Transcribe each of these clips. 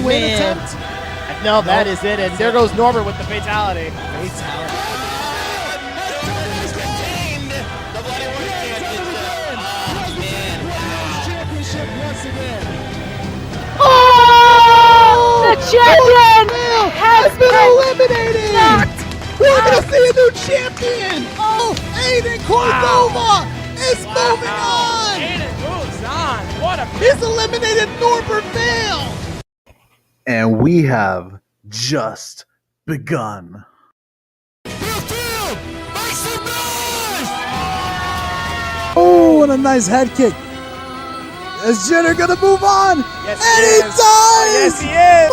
win attempt? No, that is it. And there goes Norbert with the fatality. Oh! The champion has been eliminated! knocked We're going to see a new champion! Oh, Aiden Cordova is moving on! Aiden moves on. What a He's eliminated Norbert Vale! And we have just begun. Oh, and a nice head kick. Is Jenner gonna move on? Yes, and he he is. does! Yes, he is.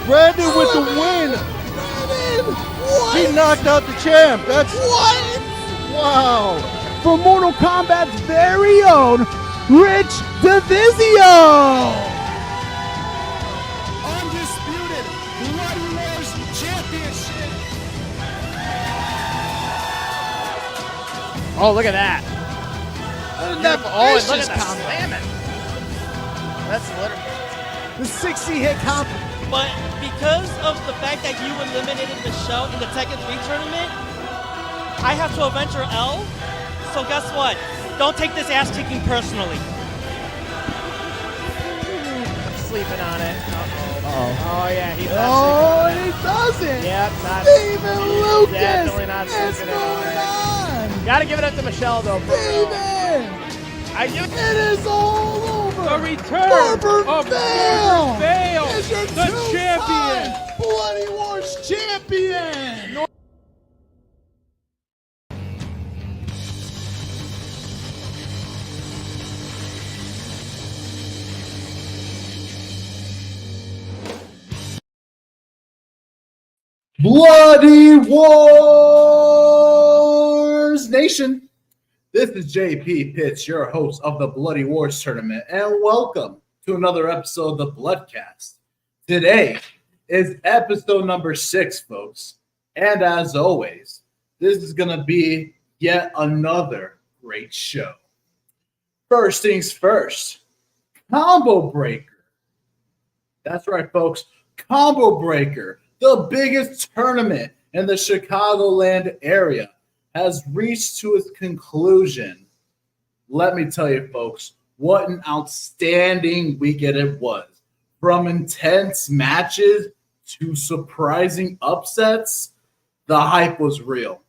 Brandon with the win. Brandon! What? He knocked out the champ. That's What? wow. For Mortal Kombat's very own Rich Divizio! Undisputed Bloody Wars Championship. Oh, look at that. That Oh, and look vicious at that combo. slamming. That's literally. The 60-hit comp. But because of the fact that you eliminated Michelle in the Tekken 3 tournament, I have to avenge her L. So guess what? Don't take this ass kicking personally. Sleeping on it. Uh-oh. Oh, yeah, he's not Oh, sleeping on and it. he doesn't. Yep, not Steven Lucas definitely not is sleeping moving on it. on. Gotta give it up to Michelle, though. Steven! I give it. It is all over. The return Norbert of Vale Vale, is your the two-time champion. Bloody Wars champion. Bloody Wars Nation. This is JP Pitts, your host of the Bloody Wars Tournament, and welcome to another episode of the Bloodcast. Today is episode number 6, folks, and as always, this is going to be yet another great show. First things first, Combo Breaker. That's right, folks, Combo Breaker, the biggest tournament in the Chicagoland area, has reached to its conclusion. Let me tell you, folks, what an outstanding weekend it was. From intense matches to surprising upsets, the hype was real.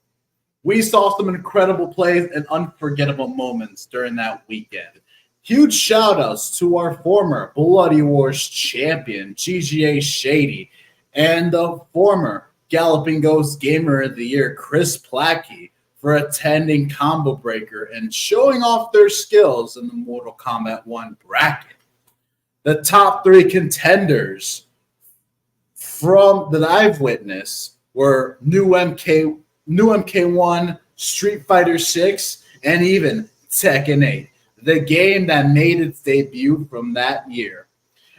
We saw some incredible plays and unforgettable moments during that weekend. Huge shout-outs to our former Bloody Wars champion, GGA Shady, and the former Galloping Ghost Gamer of the Year, Chris Plackey, for attending Combo Breaker and showing off their skills in the Mortal Kombat 1 bracket. The top 3 contenders from that I've witnessed were New MK1, Street Fighter 6, and even Tekken 8, the game that made its debut from that year.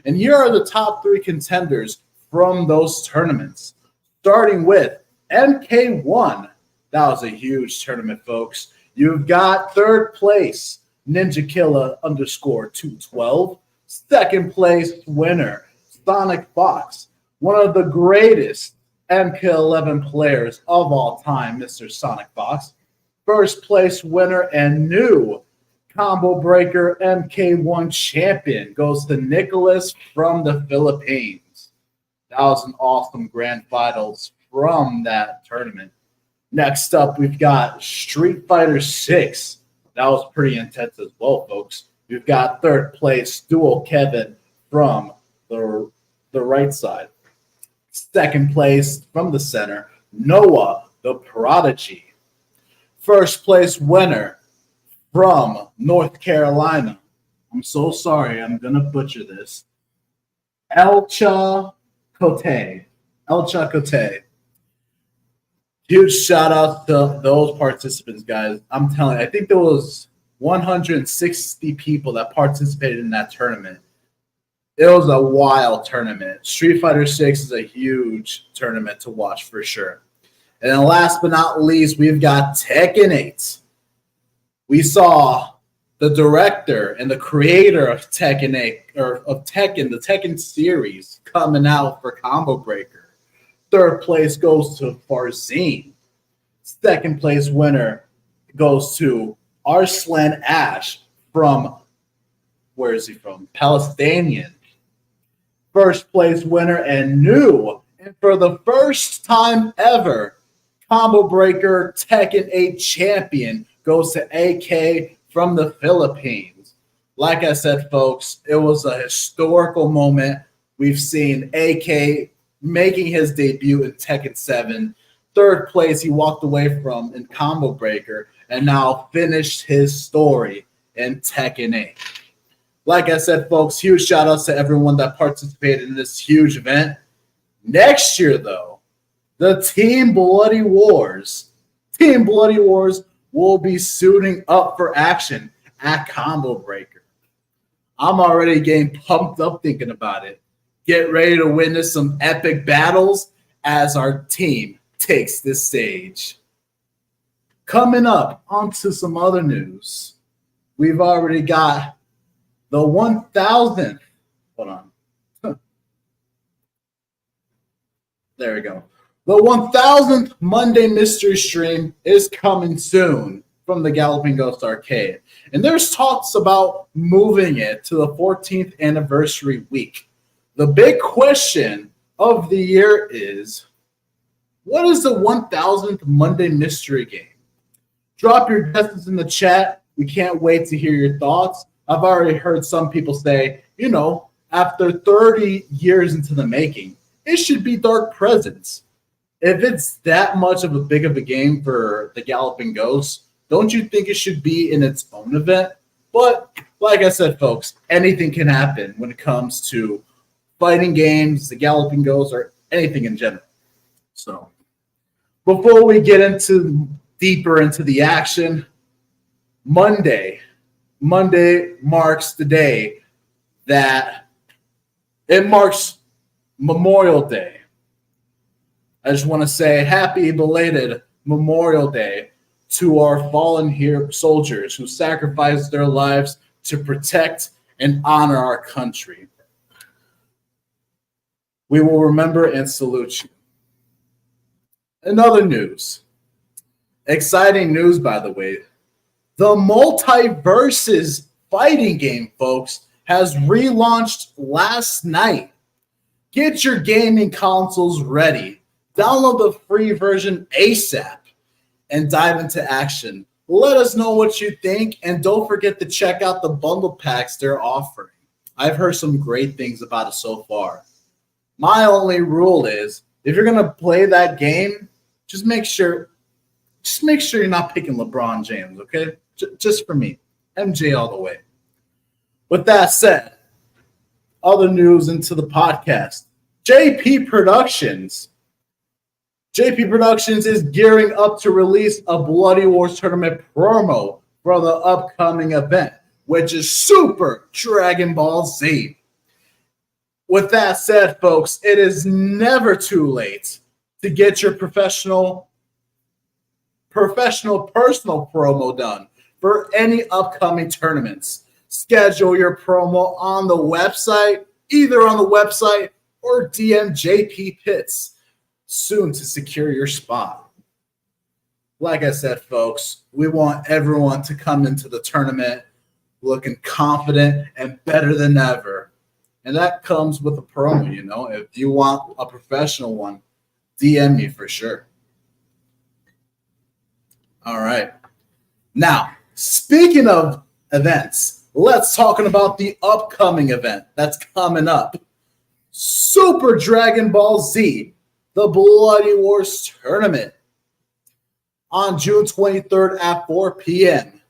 And here are the top 3 contenders from those tournaments, starting with MK1. That was a huge tournament, folks. You've got third place, Ninja Killer _212. Second place winner, Sonic Fox, one of the greatest MK11 players of all time, Mr. Sonic Fox. First place winner and new Combo Breaker MK1 champion goes to Nicholas from the Philippines. That was an awesome grand finals from that tournament. Next up, we've got Street Fighter 6. That was pretty intense as well, folks. We've got third place, Dual Kevin from the right side. Second place from the center, Noah, the Prodigy. First place winner from North Carolina. I'm so sorry, I'm going to butcher this. Elcha Cote. Huge shout out to those participants, guys. I'm telling you, I think there was 160 people that participated in that tournament. It was a wild tournament. Street Fighter 6 is a huge tournament to watch for sure. And then last but not least, we've got Tekken 8. We saw the director and the creator of Tekken 8 or of Tekken, the Tekken series coming out for Combo Breaker. Third place goes to Farzine. Second place winner goes to Arslan Ash from, where is he from? Palestinian. First place winner and new, and for the first time ever, Combo Breaker Tekken 8 champion goes to AK from the Philippines. Like I said, folks, it was a historical moment. We've seen AK making his debut in Tekken 7. Third place he walked away from in Combo Breaker and now finished his story in Tekken 8. Like I said, folks, huge shout outs to everyone that participated in this huge event. Next year, though, the Team Bloody Wars will be suiting up for action at Combo Breaker. I'm already getting pumped up thinking about it. Get ready to witness some epic battles as our team takes the stage. Coming up onto some other news. We've already got the 1000th. Hold on. There we go. The 1000th Monday Mystery Stream is coming soon from the Galloping Ghost Arcade. And there's talks about moving it to the 14th anniversary week. The big question of the year is, what is the 1000th Monday Mystery Game? Drop your guesses in the chat. We can't wait to hear your thoughts. I've already heard some people say, after 30 years into the making, it should be Dark Presence. If it's that much of a game for the Galloping Ghost, don't you think it should be in its own event? But like I said, folks, anything can happen when it comes to fighting games, the Galloping Ghost, or anything in general. So before we get deeper into the action, Monday marks the day that it marks Memorial Day. I just want to say happy belated Memorial Day to our fallen hero soldiers who sacrificed their lives to protect and honor our country. We will remember and salute you. In other news, exciting news, by the way, the Multiverses fighting game, folks, has relaunched last night. Get your gaming consoles ready. Download the free version ASAP and dive into action. Let us know what you think, and don't forget to check out the bundle packs they're offering. I've heard some great things about it so far. My only rule is, if you're going to play that game, just make sure you're not picking LeBron James, okay? Just for me. MJ all the way. With that said, other news into the podcast. JP Productions is gearing up to release a Bloody Wars tournament promo for the upcoming event, which is Super Dragon Ball Z. With that said, folks, it is never too late to get your professional personal promo done for any upcoming tournaments. Schedule your promo on the website, either on the website or DM JP Pitts soon to secure your spot. Like I said, folks, we want everyone to come into the tournament looking confident and better than ever. And that comes with a promo, If you want a professional one, DM me for sure. All right. Now, speaking of events, let's talk about the upcoming event that's coming up. Super Dragon Ball Z, the Bloody Wars tournament on June 23rd at 4 p.m.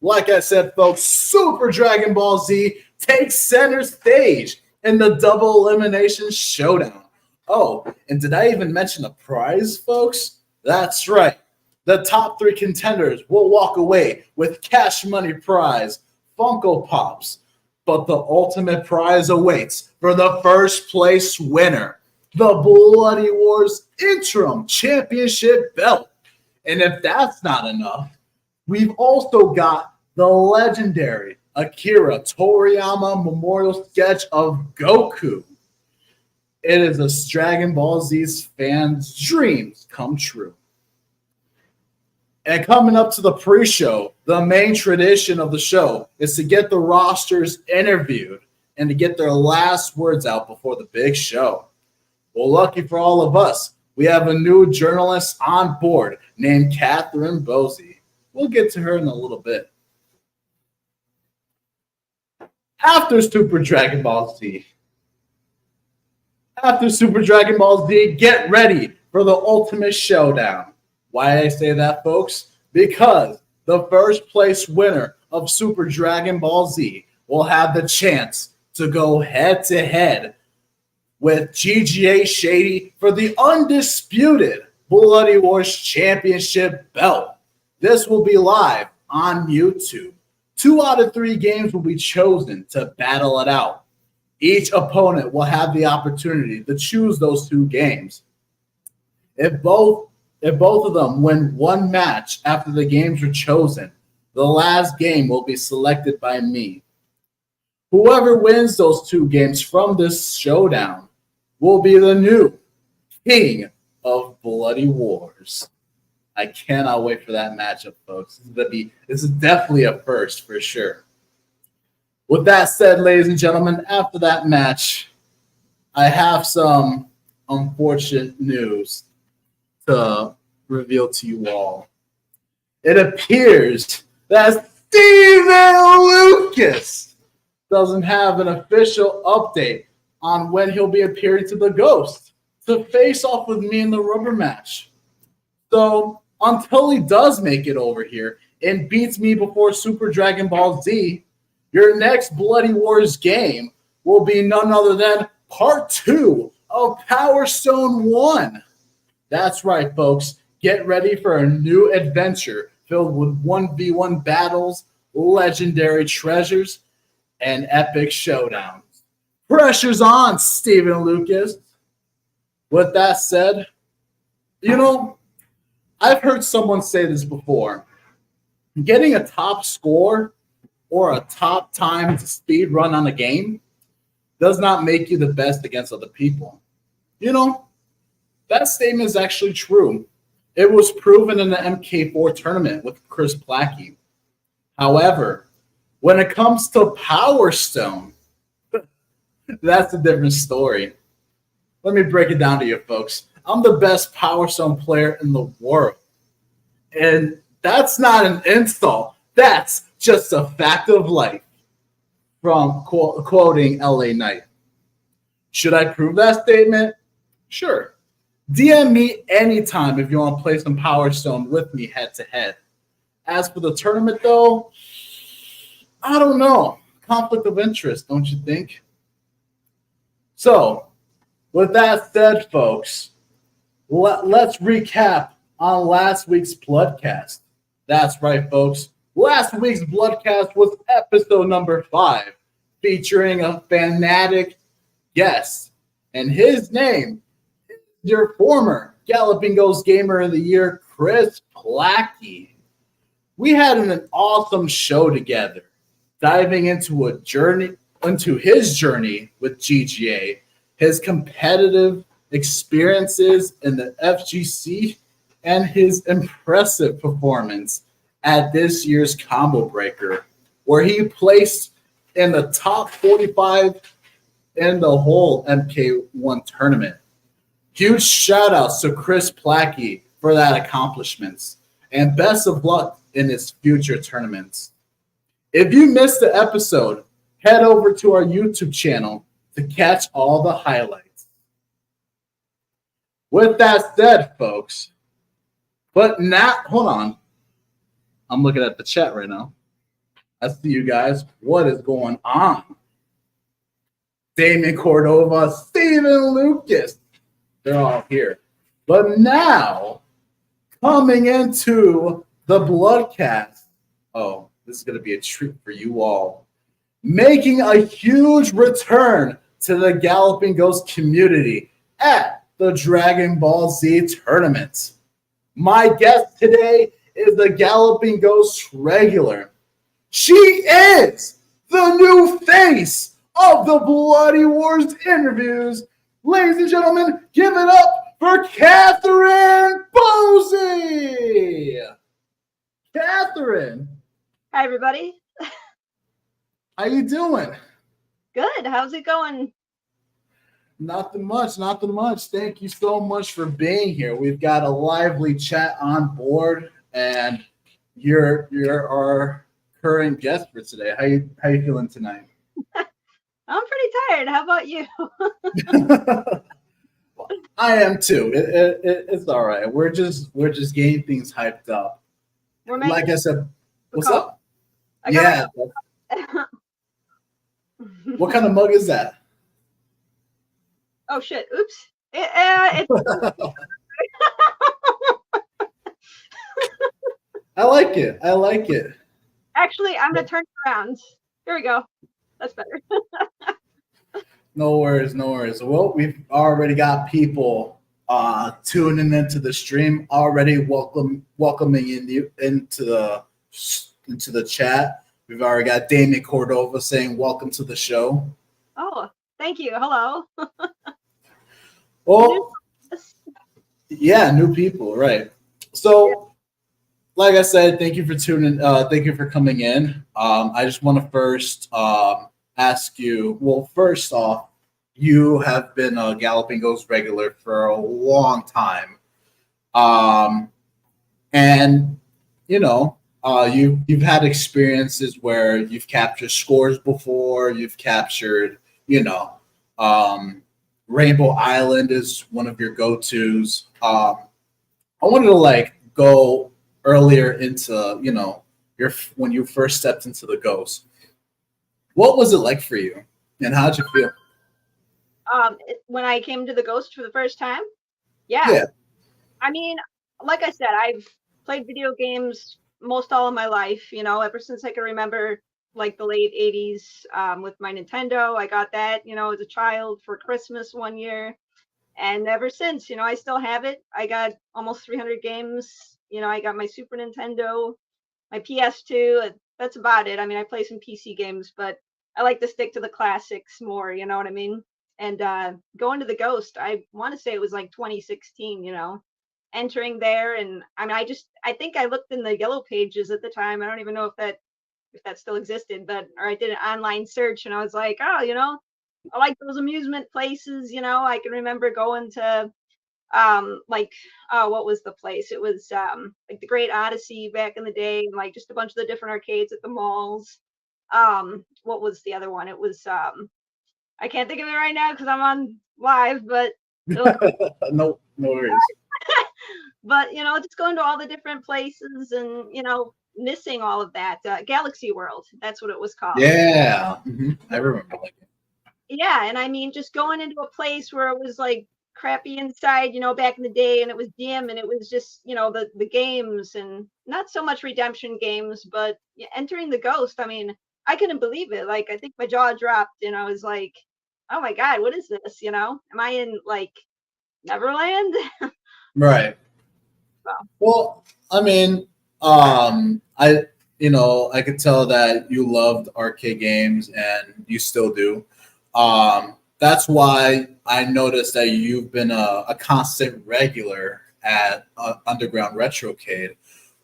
Like I said, folks, Super Dragon Ball Z takes center stage in the double elimination showdown. Oh, and did I even mention the prize, folks? That's right. The top 3 contenders will walk away with cash money prize, Funko Pops. But the ultimate prize awaits for the first place winner, the Bloody Wars Interim Championship belt. And if that's not enough, we've also got the legendary Akira Toriyama memorial sketch of Goku. It is a Dragon Ball Z's fans' dreams come true. And coming up to the pre-show, the main tradition of the show is to get the rosters interviewed and to get their last words out before the big show. Well, lucky for all of us, we have a new journalist on board named Catherine Bozzi. We'll get to her in a little bit. After Super Dragon Ball Z, get ready for the ultimate showdown. Why did I say that, folks? Because the first place winner of Super Dragon Ball Z will have the chance to go head-to-head with GGA Shady for the undisputed Bloody Wars Championship belt. This will be live on YouTube. 2 out of 3 games will be chosen to battle it out. Each opponent will have the opportunity to choose those 2 games. If both of them win one match after the games are chosen, the last game will be selected by me. Whoever wins those 2 games from this showdown will be the new King of Bloody Wars. I cannot wait for that matchup, folks. This is definitely a first for sure. With that said, ladies and gentlemen, after that match, I have some unfortunate news to reveal to you all. It appears that Steven Lucas doesn't have an official update on when he'll be appearing to the Ghost to face off with me in the rubber match. So until he does make it over here and beats me before Super Dragon Ball Z, your next Bloody Wars game will be none other than Part 2 of Power Stone 1. That's right, folks. Get ready for a new adventure filled with 1v1 battles, legendary treasures, and epic showdowns. Pressure's on, Steven Lucas. With that said, I've heard someone say this before. Getting a top score or a top time to speed run on a game does not make you the best against other people. That statement is actually true. It was proven in the MK4 tournament with Chris Plackey. However, when it comes to Power Stone, that's a different story. Let me break it down to you, folks. I'm the best Power Stone player in the world. And that's not an insult. That's just a fact of life. From quoting LA Knight. Should I prove that statement? Sure. DM me anytime if you want to play some Power Stone with me head to head. As for the tournament, though, I don't know. Conflict of interest, don't you think? So, with that said, folks, let's recap on last week's Bloodcast. That's right, folks. Last week's Bloodcast was episode number 5, featuring a fanatic guest. And his name is your former Galloping Ghost Gamer of the Year, Chris Plackey. We had an awesome show together, diving into his journey with GGA, his competitive experiences in the FGC, and his impressive performance at this year's Combo Breaker, where he placed in the top 45 in the whole MK1 tournament. Huge shout outs to Chris Plackey for that accomplishments, and best of luck in his future tournaments. If you missed the episode, head over to our YouTube channel to catch all the highlights. With that said, folks, hold on. I'm looking at the chat right now. I see you guys. What is going on? Damien Cordova, Steven Lucas. They're all here. But now, coming into the Bloodcast. Oh, this is going to be a treat for you all. Making a huge return to the Galloping Ghost community at the Dragon Ball Z tournament. My guest today is the Galloping Ghost regular, She is the new face of the Bloody Wars interviews. Ladies and gentlemen, give it up for Catherine Bozzi. Catherine, Hi, everybody. how you doing? Good. How's it going? Nothing much. Thank you so much for being here. We've got a lively chat on board, and you're our current guest for today. How you feeling tonight? I'm pretty tired. How about you? I am too. It's all right. We're just getting things hyped up. We're making Like I said, what's call. up? Yeah. What kind of mug is that? Oh shit! Oops. It's I like it. actually, I'm gonna turn it around. Here we go. That's better. No worries. Well, we've already got people tuning into the stream already. Welcoming into the chat. We've already got Damien Cordova saying welcome to the show. Oh, thank you. Hello. Well, yeah, new people, right? So, like I said, thank you for tuning. Thank you for coming in. I just want to first ask you. Well, first off, you have been a Galloping Ghost regular for a long time, and you know, you've had experiences where you've captured scores before. You've captured, Rainbow Island is one of your go-tos. I wanted to go earlier into when you first stepped into the Ghost. What was it like for you, and how'd you feel? When I came to the Ghost for the first time, yeah. I mean, like I said, I've played video games most all of my life. Ever since I can remember. Like the late 80s with my Nintendo. I got that, as a child for Christmas one year. And ever since, I still have it. I got almost 300 games. I got my Super Nintendo, my PS2. That's about it. I mean, I play some PC games, but I like to stick to the classics more, you know what I mean? And going to the Ghost, I want to say it was like 2016, entering there. And I mean, I think I looked in the yellow pages at the time. I don't even know if that still existed, or I did an online search and I was like, oh, I like those amusement places. I can remember going to what was the place? It was like the Great Odyssey back in the day, and like just a bunch of the different arcades at the malls. What was the other one? It was I can't think of it right now because I'm on live, but No worries. But just going to all the different places and missing all of that. Galaxy World, that's what it was called. Yeah, I remember. Yeah, and I mean, just going into a place where it was like crappy inside, back in the day, and it was dim, and it was just, the games, and not so much redemption games, but entering the Ghost. I mean, I couldn't believe it. Like, I think my jaw dropped, and I was like, oh my God, what is this? Am I in like Neverland? Right. Well, I mean, I could tell that you loved arcade games and you still do. That's why I noticed that you've been a constant regular at Underground Retrocade.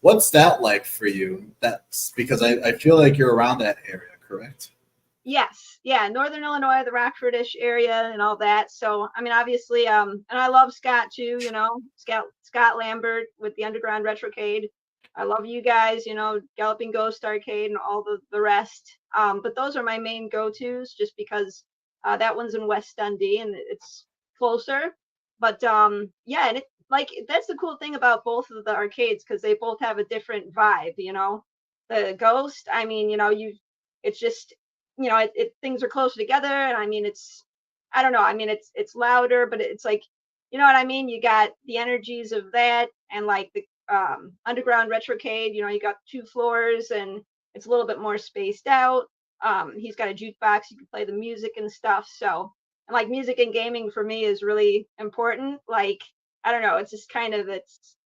What's that like for you? That's because I feel like you're around that area, correct? Yes. Yeah. Northern Illinois, the Rockfordish area and all that. So, I mean, obviously, and I love Scott too, Scott Lambert with the Underground Retrocade. I love you guys, Galloping Ghost Arcade and all the rest. But those are my main go-tos just because that one's in West Dundee and it's closer. But yeah, and that's the cool thing about both of the arcades because they both have a different vibe, The Ghost, I mean, it's just things are closer together, and I mean I don't know, I mean it's louder, but it's like, you know what I mean, you got the energies of that, and like the Underground Retrocade, you got 2 floors and it's a little bit more spaced out. He's got a jukebox, you can play the music and stuff. So, and like music and gaming for me is really important. Like, I don't know, it's just it's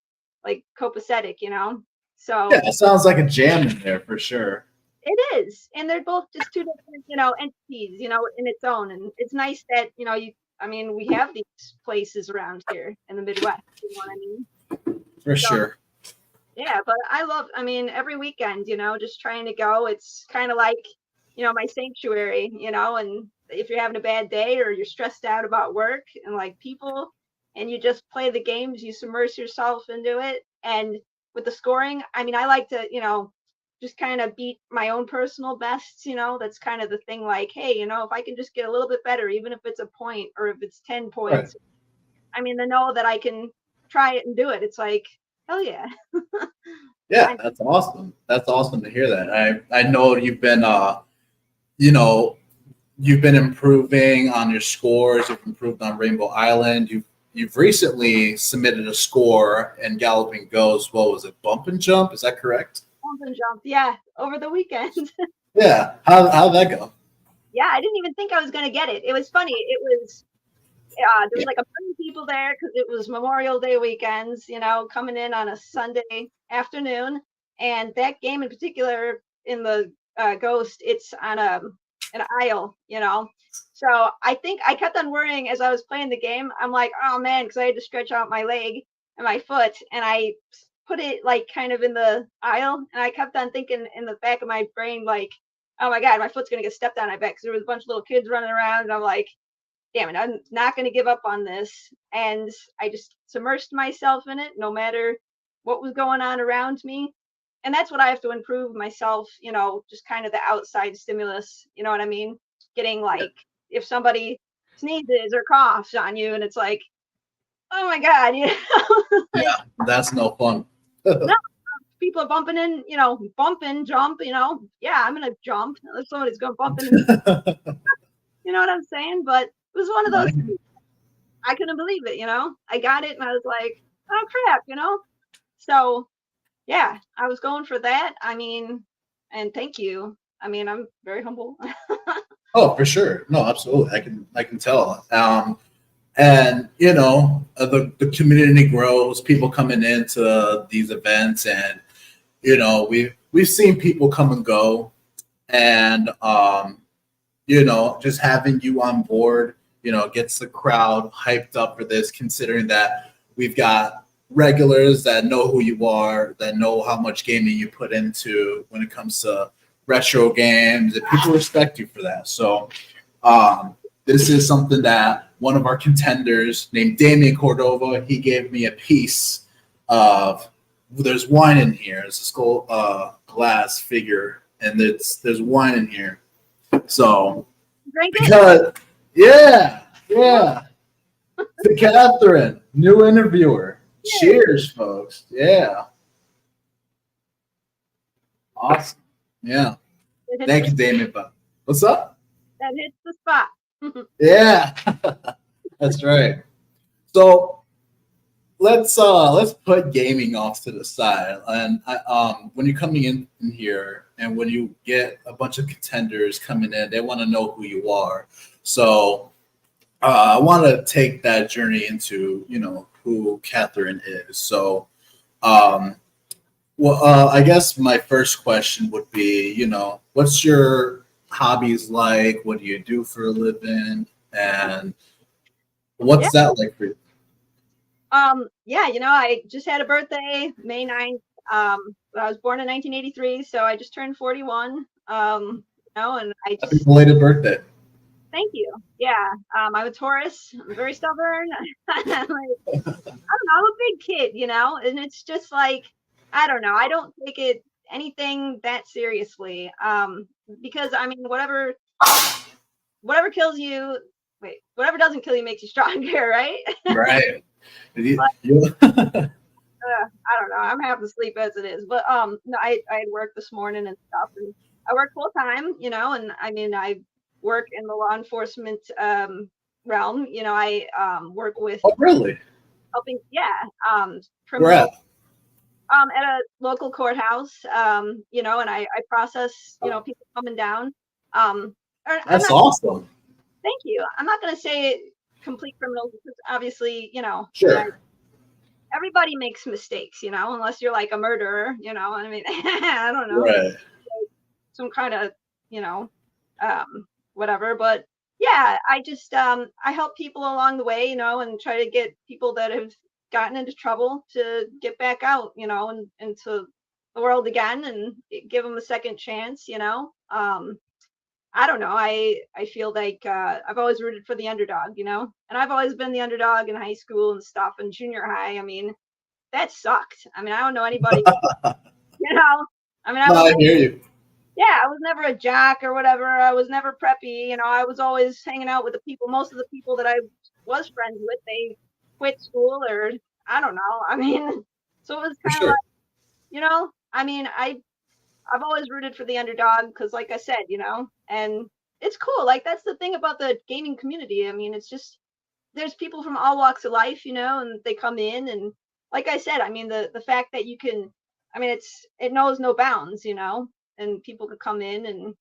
like copacetic, So yeah, it sounds like a jam in there for sure. It is, and they're both just two different, entities, in its own. And it's nice that we have these places around here in the Midwest. You know what I mean? For So, sure. yeah, but every weekend, just trying to go. It's kind of like, my sanctuary, and if you're having a bad day or you're stressed out about work and like people, and you just play the games, you submerge yourself into it. And with the scoring, I like to, just kind of beat my own personal bests, that's kind of the thing. Like, hey, if I can just get a little bit better, even if it's a point or if it's 10 points, to know that I can try it and do it. It's like, hell yeah. Yeah, that's awesome. That's awesome to hear that. I know you've been you've been improving on your scores. You've improved on Rainbow Island. You've recently submitted a score in Galloping Ghost. What was it? Bump and Jump? Is that correct? Bump and Jump. Yeah, over the weekend. Yeah. How'd that go? Yeah, I didn't even think I was gonna get it. It was funny. It was there was like a bunch of people there because it was Memorial Day weekends, coming in on a Sunday afternoon. And that game in particular in the Ghost, it's on an aisle, So I think I kept on worrying as I was playing the game. I'm like, oh man, because I had to stretch out my leg and my foot, and I put it like kind of in the aisle, and I kept on thinking in the back of my brain, like, oh my God, my foot's gonna get stepped on, I bet, because there was a bunch of little kids running around, and I'm like, damn it, I'm not gonna give up on this. And I just submersed myself in it, no matter what was going on around me. And that's what I have to improve myself, just kind of the outside stimulus, you know what I mean? Getting like, if somebody sneezes or coughs on you, and it's like, oh my God, Yeah, that's no fun. No, people are bumping in, bumping, jump, yeah, I'm gonna jump if somebody's gonna bump into me. You know what I'm saying? But it was one of those things. I couldn't believe it, I got it and I was like, oh crap, So yeah, I was going for that. And thank you. I'm very humble. Oh, for sure. No, absolutely. I can tell. And the community grows, people coming into these events, and we've seen people come and go, and just having you on board, gets the crowd hyped up for this, considering that we've got regulars that know who you are, that know how much gaming you put into when it comes to retro games, and people respect you for that. So this is something that one of our contenders named Damien Cordova, he gave me a piece of, there's wine in here. It's a skull glass figure, and there's wine in here. So Drink it? because yeah. To Catherine, new interviewer. Cheers, folks. Yeah. Awesome. Yeah. Thank you, Damien. What's up? That hits the spot. Yeah. That's right. So let's put gaming off to the side. And when you're coming in here and when you get a bunch of contenders coming in, they want to know who you are. So I want to take that journey into, who Catherine is. So, I guess my first question would be, what's your hobbies like? What do you do for a living? And what's that like for you? I just had a birthday, May 9th. I was born in 1983, so I just turned 41. And I just Happy belated birthday. Thank you. Yeah. I'm a Taurus. I'm very stubborn. I don't know. I'm a big kid, and it's just like, I don't know. I don't take it anything that seriously. Because whatever kills you, whatever doesn't kill you makes you stronger, right? Right. I don't know. I'm half asleep as it is, but no, I had work this morning and stuff, and I work full time, and I work in the law enforcement realm. I work with really helping, Where at? at a local courthouse, and I process, people coming down. That's awesome. Thank you. I'm not going to say complete criminals because obviously, Sure. Everybody makes mistakes, unless you're like a murderer, I don't know. Right. some kind of, you know, whatever. But yeah, I just I help people along the way, you know, and try to get people that have gotten into trouble to get back out, you know, and into the world again, and give them a second chance, you know. I don't know. I feel like I've always rooted for the underdog, you know, and I've always been the underdog in high school and stuff, and junior high. I mean, that sucked. I mean, I don't know anybody, you know. I mean, No, I hear you. yeah, I was never a jock or whatever. I was never preppy. You know, I was always hanging out with the people. Most of the people that I was friends with, they quit school or I don't know. I mean, so it was For kind of sure. like, you know, I mean, I've always rooted for the underdog because, like I said, you know, and it's cool. Like that's the thing about the gaming community. I mean, it's just there's people from all walks of life, you know, and they come in and, like I said, I mean, the fact that you can, I mean, it knows no bounds, you know, and people could come in and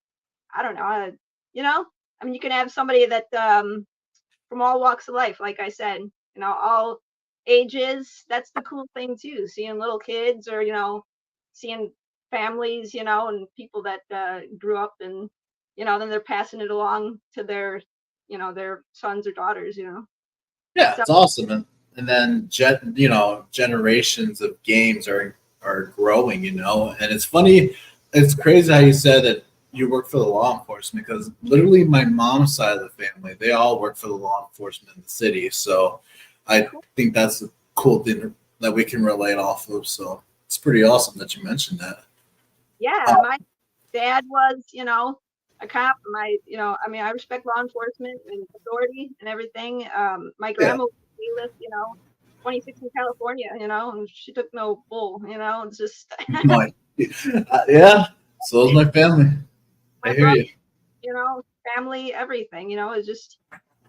I don't know, you know, I mean, you can have somebody that from all walks of life, like I said, you know, all ages. That's the cool thing too, seeing little kids or you know, seeing families, you know, and people that grew up and you know, then they're passing it along to their, you know, their sons or daughters, you know. Yeah, So it's awesome, and then you know, generations of games are growing, you know, and it's funny, it's crazy how you said that you work for the law enforcement because literally my mom's side of the family, they all work for the law enforcement in the city, so I think that's a cool thing that we can relate off of. So it's pretty awesome that you mentioned that. yeah, my dad was, you know, a cop. My, you know, I mean, I respect law enforcement and authority and everything. My Yeah, grandma was a bailiff, you know, 26 in California, you know, and she took no bull, you know, it's just no, yeah. So is my family. I my hear brother, you. you know, family, everything, you know, it's just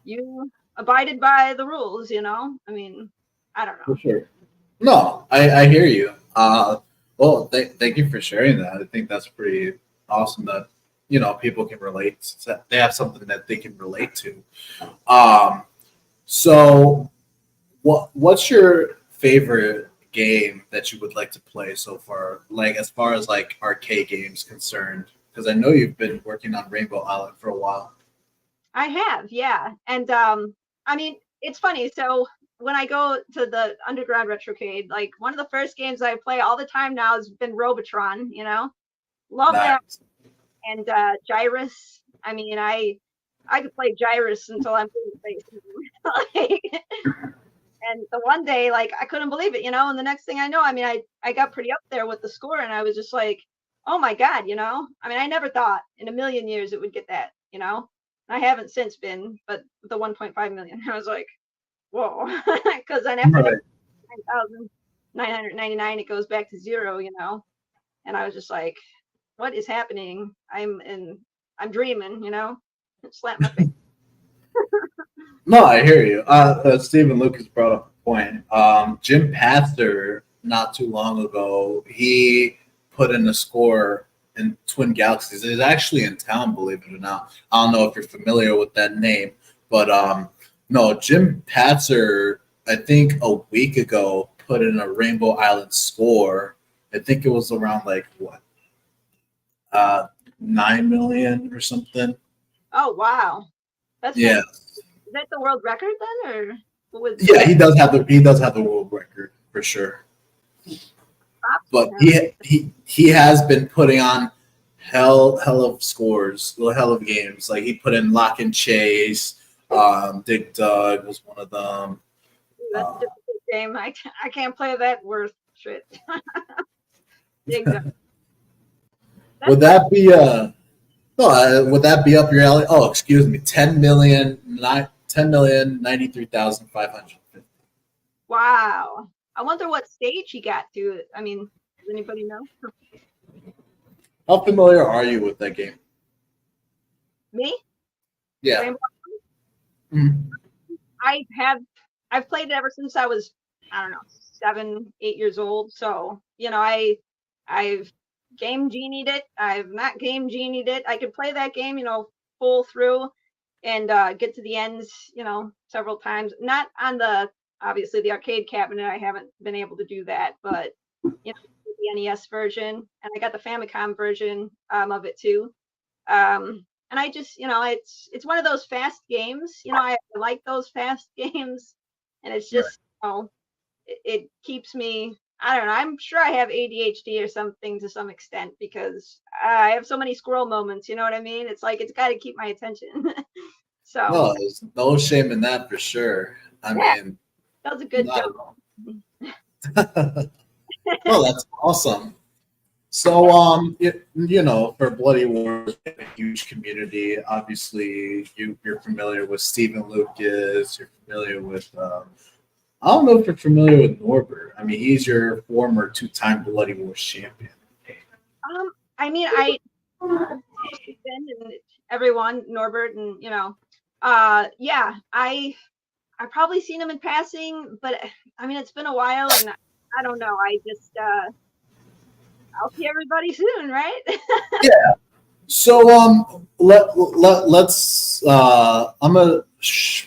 you abided by the rules, you know. I mean, I don't For know. sure. No, I hear you. Well, thank you for sharing that. I think that's pretty awesome that you know people can relate. They have something that they can relate to. Um, so what's your favorite game that you would like to play so far? Like as far as like arcade games concerned, because I know you've been working on Rainbow Island for a while. I have, yeah. And I mean, it's funny. So when I go to the underground retrocade, like one of the first games I play all the time now has been Robotron, you know. Love that. Nice. And Gyrus. I mean, I could play Gyrus until I'm blue in the face. Like, and the one day, like I couldn't believe it, you know, and the next thing I know, I mean, I got pretty up there with the score and I was just like, oh my God, you know. I mean, I never thought in a million years it would get that, you know. I haven't since been, but the 1.5 million, I was like, whoa. Because then after that Right. 9,999, it goes back to zero, you know. And I was just like, what is happening? I'm dreaming, you know. Slap my face. No, I hear you. Stephen Lucas brought up a point. Jim Patzer, not too long ago, he put in a score in Twin Galaxies. It's actually in town, believe it or not. I don't know if you're familiar with that name, but no, Jim Patzer, I think a week ago, put in a Rainbow Island score. I think it was around like what, 9 million or something. Oh wow. That's Yeah. is that the world record then, or what was Yeah, he does have the world record for sure. But he has been putting on hell of scores, hell of games. Like he put in Lock and Chase. Dig Dug was one of them. that's a difficult game. I can't play that worth shit. Exactly. Would that be no, would that be up your alley? Oh, excuse me, 10,093,550. Wow. I wonder what stage he got to. I mean, does anybody know? How familiar are you with that game? Me? Yeah. Rainbow? Mhm. I've played it ever since I was, I don't know, 7, 8 years old. So, you know, I've game genied it. I've not game genied it. I could play that game, you know, full through and get to the ends, you know, several times. Not on the obviously the arcade cabinet. I haven't been able to do that, but you know, the NES version, and I got the Famicom version of it too. And I just, it's one of those fast games. I like those fast games, and it's just, it keeps me. I don't know. I'm sure I have ADHD or something to some extent because I have so many squirrel moments. You know what I mean? It's like it's got to keep my attention. So No, there's no shame in that for sure. I mean, that was a good not job. at all. Well, that's awesome. So, for Bloody Wars, we have a huge community. Obviously, you're familiar with Stephen Lucas. You're familiar with. I don't know if you're familiar with Norbert. I mean, he's your former two-time Bloody Wars champion. I mean, I Stephen and everyone, Norbert, and yeah, I probably seen him in passing, but I mean, it's been a while, and I don't know. I just I'll see everybody soon, right? Yeah. So let's I'm gonna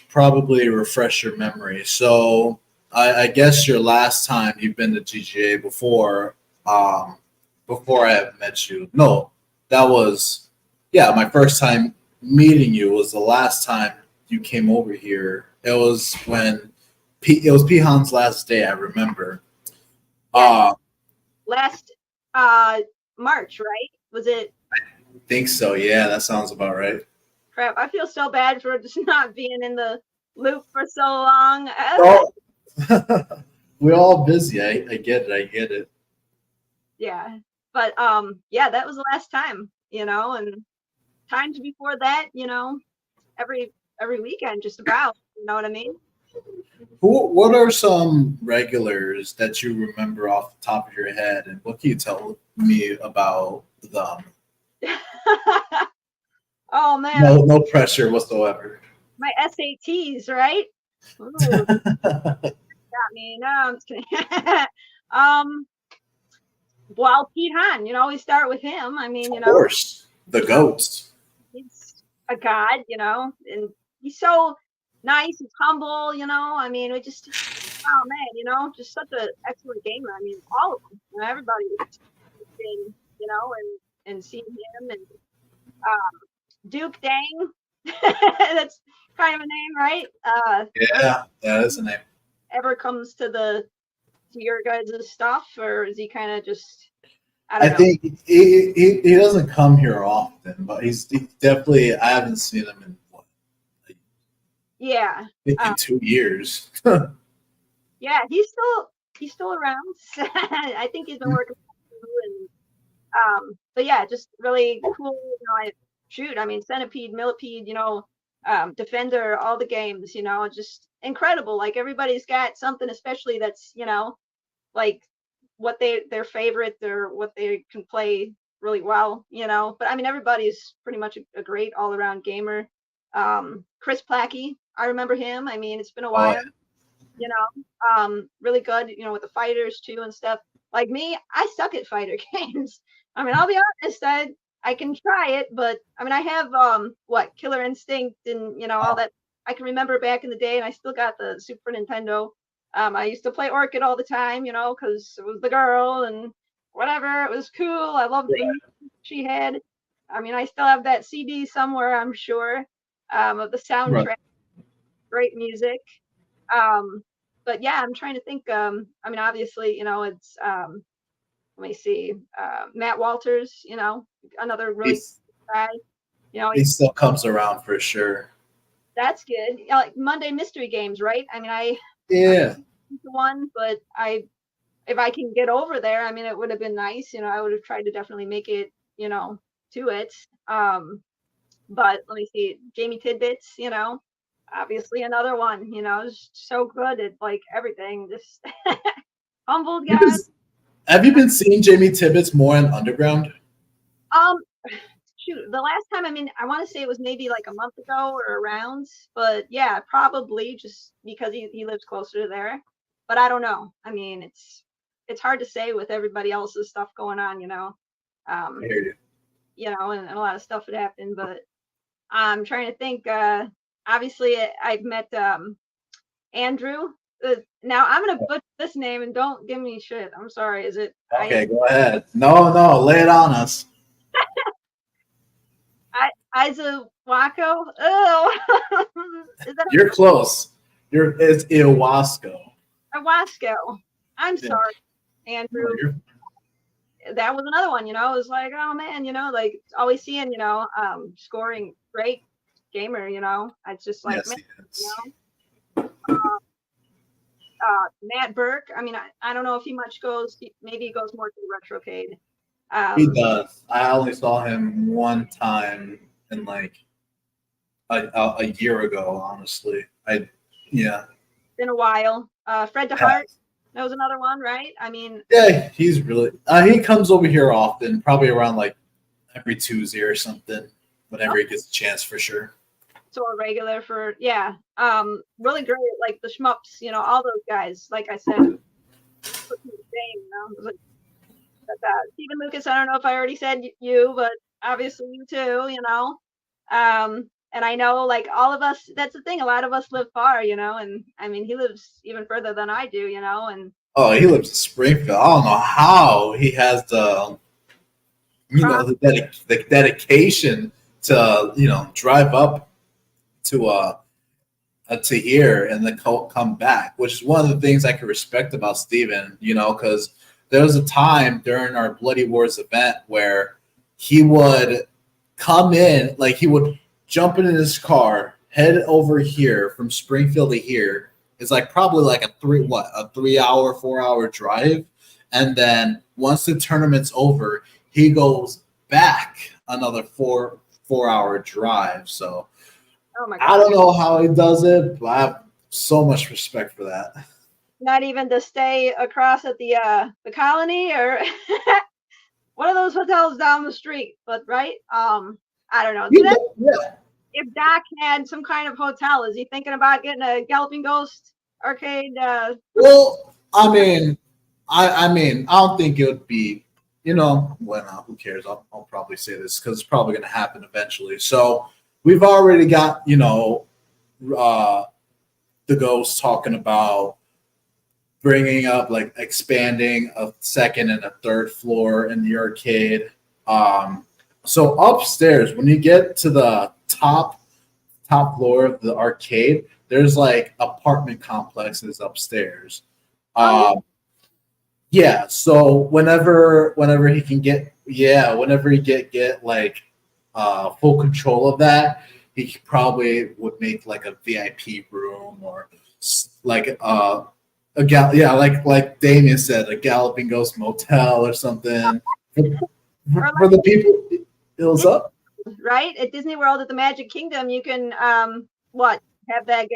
probably refresh your memory. So I guess your last time you've been to GGA before I have met you. No, that was my first time meeting you was the last time you came over here. It was when it was Pihan's last day. I remember. Last March, right? Was it? I think so. Yeah, that sounds about right. Crap, I feel so bad for just not being in the loop for so long. Oh, we're all busy. I get it. Yeah, but yeah, that was the last time, and times before that, every weekend, just about. You know what I mean? What are some regulars that you remember off the top of your head, and what can you tell me about them? Oh man, No pressure whatsoever. my SATs, right? Ooh, got me. No, I'm just kidding. Well, Pete Han, we start with him. I mean, Of course, the goats. He's a god, and he's so nice. He's humble, I mean, we just, oh man, just such an excellent gamer. I mean, all of them, everybody has been, and seeing him and Duke Dang. That's kind of a name, right? Yeah, that is a name. Ever comes to your guys' stuff, or is he kind of just? I think he doesn't come here often, but he's definitely. I haven't seen him in yeah, in 2 years. Yeah, he's still around. I think he's been working and but yeah, just really cool. I mean, Centipede, Millipede, Defender, all the games, just incredible. Like everybody's got something, especially that's, like what their favorite or what they can play really well, But I mean, everybody's pretty much a great all around gamer. Chris Plackey, I remember him. I mean, it's been a while, really good, with the fighters too and stuff. Like me, I suck at fighter games. I mean, I'll be honest, I can try it, but I mean, I have Killer Instinct and all that. I can remember back in the day, and I still got the Super Nintendo. I used to play Orchid all the time, because it was the girl and whatever. It was cool. I loved the music she had. I mean, I still have that CD somewhere, I'm sure, of the soundtrack. Right. Great music. But yeah, I'm trying to think. I mean, obviously, it's let me see, Matt Walters, another really guy. He still comes around for sure. That's good. Like Monday Mystery Games, right? I mean, yeah, the one, but if I can get over there, I mean, it would have been nice. I would have tried to definitely make it, to it. But let me see, Jamie Tidbits, obviously another one, so good at like everything, just humbled guy. Have you been seeing Jamie Tibbetts more in Underground? Shoot, the last time, I mean, I want to say it was maybe like a month ago or around, but yeah, probably just because he lives closer to there. But I don't know. I mean, it's hard to say with everybody else's stuff going on, I hear you. And a lot of stuff had happened, but I'm trying to think. Obviously, I've met Andrew, Now I'm gonna butcher this name and don't give me shit. I'm sorry. Is it? Okay, go ahead. No, lay it on us. Izuwako? Oh, is that You're close. It's Iwasco. Iwasco? I'm Yeah. sorry, Andrew. That was another one. It was like, oh man, like always seeing, scoring great gamer. It's just like, Yes, man, he is. Matt Burke. I mean, I don't know if he much goes. Maybe he goes more to the retrocade. He does. I only saw him one time in like a year ago. Honestly, Been a while. Fred DeHart. That was another one, right? I mean, yeah, he's really. He comes over here often, probably around like every Tuesday or something, whenever he gets a chance, for sure. so a regular for really great. Like the shmups, all those guys. Like I said, Stephen Lucas. I don't know if I already said you, but obviously you too. And I know, like all of us, that's the thing. A lot of us live far, and I mean, he lives even further than I do, and He lives in Springfield. I don't know how he has the dedication to drive up to here and then come back, which is one of the things I can respect about Steven, because there was a time during our Bloody Wars event where he would come in, like he would jump in his car, head over here from Springfield to here. It's like probably like a 3-hour, 4-hour drive. And then once the tournament's over, he goes back another 4-hour drive. So oh my God. I don't know how he does it, but I have so much respect for that. Not even to stay across at the Colony or one of those hotels down the street, but right? I don't know. If Doc had some kind of hotel, is he thinking about getting a Galloping Ghost arcade? Well, I mean, I don't think it would be, who cares? I'll probably say this because it's probably going to happen eventually. So we've already got, the Ghost talking about bringing up, like, expanding a second and a third floor in the arcade. So upstairs, when you get to the top floor of the arcade, there's like apartment complexes upstairs. Yeah, so whenever he can get like full control of that, he probably would make like a VIP room or like like Damien said, a Galloping Ghost motel or something for the people. Fills up. Right? At Disney World at the Magic Kingdom, you can have that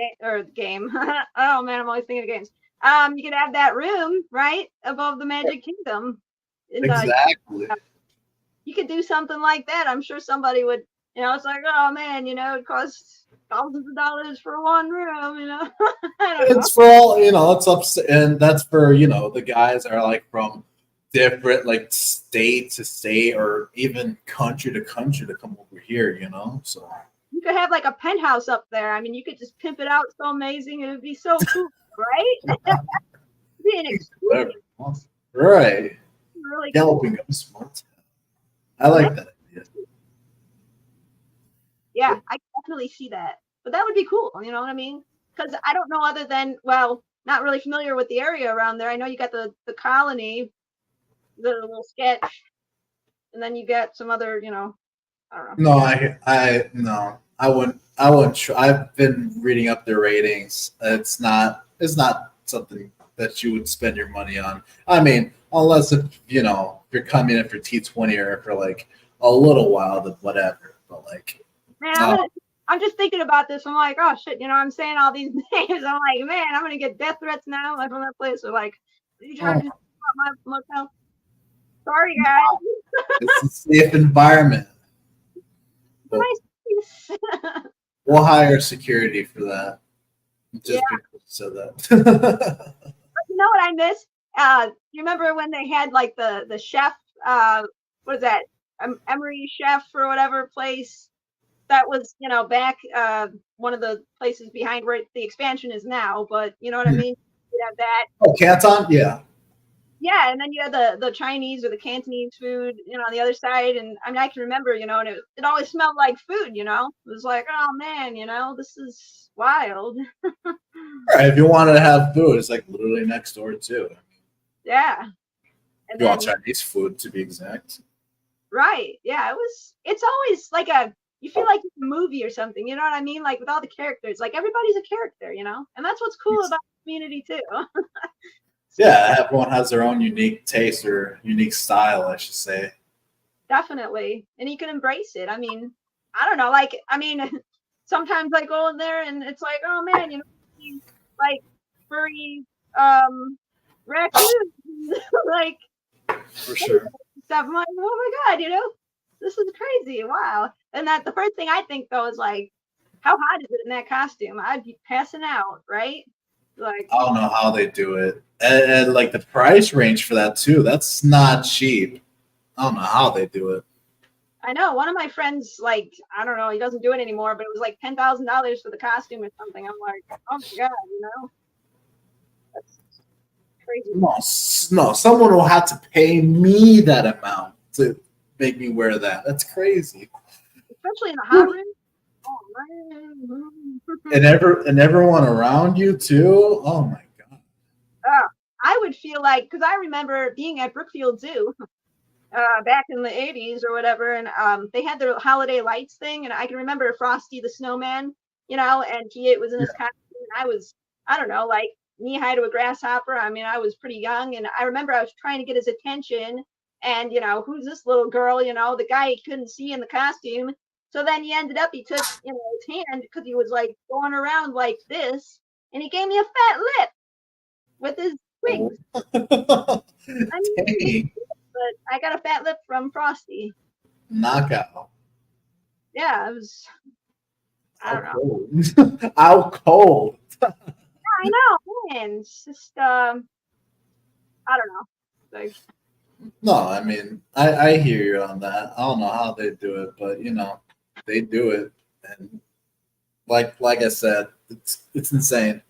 game. Oh man, I'm always thinking of games. You can have that room right above the Magic Kingdom. Exactly. You could do something like that. I'm sure somebody would. It's like, oh man, it costs thousands of dollars for one room. I don't know. It's for all it's up, and that's for the guys that are like from different like state to state or even country to country to come over here, so you could have like a penthouse up there. I mean, you could just pimp it out so amazing. It would be so cool, right? Be an exclusive. Right. Really Galloping Ghost motel. I like that idea. Yeah, I definitely see that. But that would be cool, you know what I mean? Because I don't know other than, not really familiar with the area around there. I know you got the Colony, the little sketch, and then you get some other, I don't know. No, I wouldn't. I've been reading up their ratings. It's not something that you would spend your money on. I mean, unless if you're coming in for T20 or for like a little while, then whatever. But like, man, I'm just thinking about this. I'm like, oh shit, I'm saying all these names. I'm like, man, I'm gonna get death threats now, like from that place. They're like, are you trying to about my motel? Sorry, guys. It's a safe environment. Nice. We'll hire security for that. Just because said that. You know what I miss? You remember when they had like the chef? What is that? Emery Chef or whatever place that was, back one of the places behind where the expansion is now. But you know what I mean? You have that. Oh, Canton? Yeah. Yeah, and then you had the Chinese or the Cantonese food, on the other side. And I mean, I can remember, and it always smelled like food, It was like, oh man, this is wild. Right, if you wanted to have food, it's like literally next door too. Yeah. And If you want then, Chinese food to be exact. right. Yeah, it's always like you feel like it's a movie or something, you know what I mean? Like with all the characters, like everybody's a character, and that's what's cool about the community too. Yeah, everyone has their own unique taste or unique style, I should say. Definitely. And you can embrace it. I mean, I don't know, like, I mean, sometimes I go in there and it's like, oh man, like furry raccoons, like For sure. stuff. I'm like, oh my God, this is crazy. Wow. And the first thing I think though is like, how hot is it in that costume? I'd be passing out, right? Like, I don't know how they do it. And like the price range for that too, that's not cheap. I don't know how they do it. I know one of my friends, like, I don't know, he doesn't do it anymore, but it was like $10,000 for the costume or something. I'm like, oh my God, that's crazy. No, someone will have to pay me that amount to make me wear that. That's crazy. Especially in the hot room. Oh man. And everyone around you too. Oh my God. I would feel like, because I remember being at Brookfield Zoo back in the 80s or whatever, and they had their holiday lights thing, and I can remember Frosty the Snowman, and he was in his costume, and I was, I don't know, like knee-high to a grasshopper. I mean, I was pretty young, and I remember I was trying to get his attention, and, who's this little girl, the guy he couldn't see in the costume. So then he took, his hand, because he was like going around like this, and he gave me a fat lip with his wings. I mean, but I got a fat lip from Frosty. Knockout. Yeah, it was. I don't know. Out cold. Yeah, I know, man. It's just I don't know. Like, no, I mean, I hear you on that. I don't know how they do it, but they do it, and like I said, it's insane.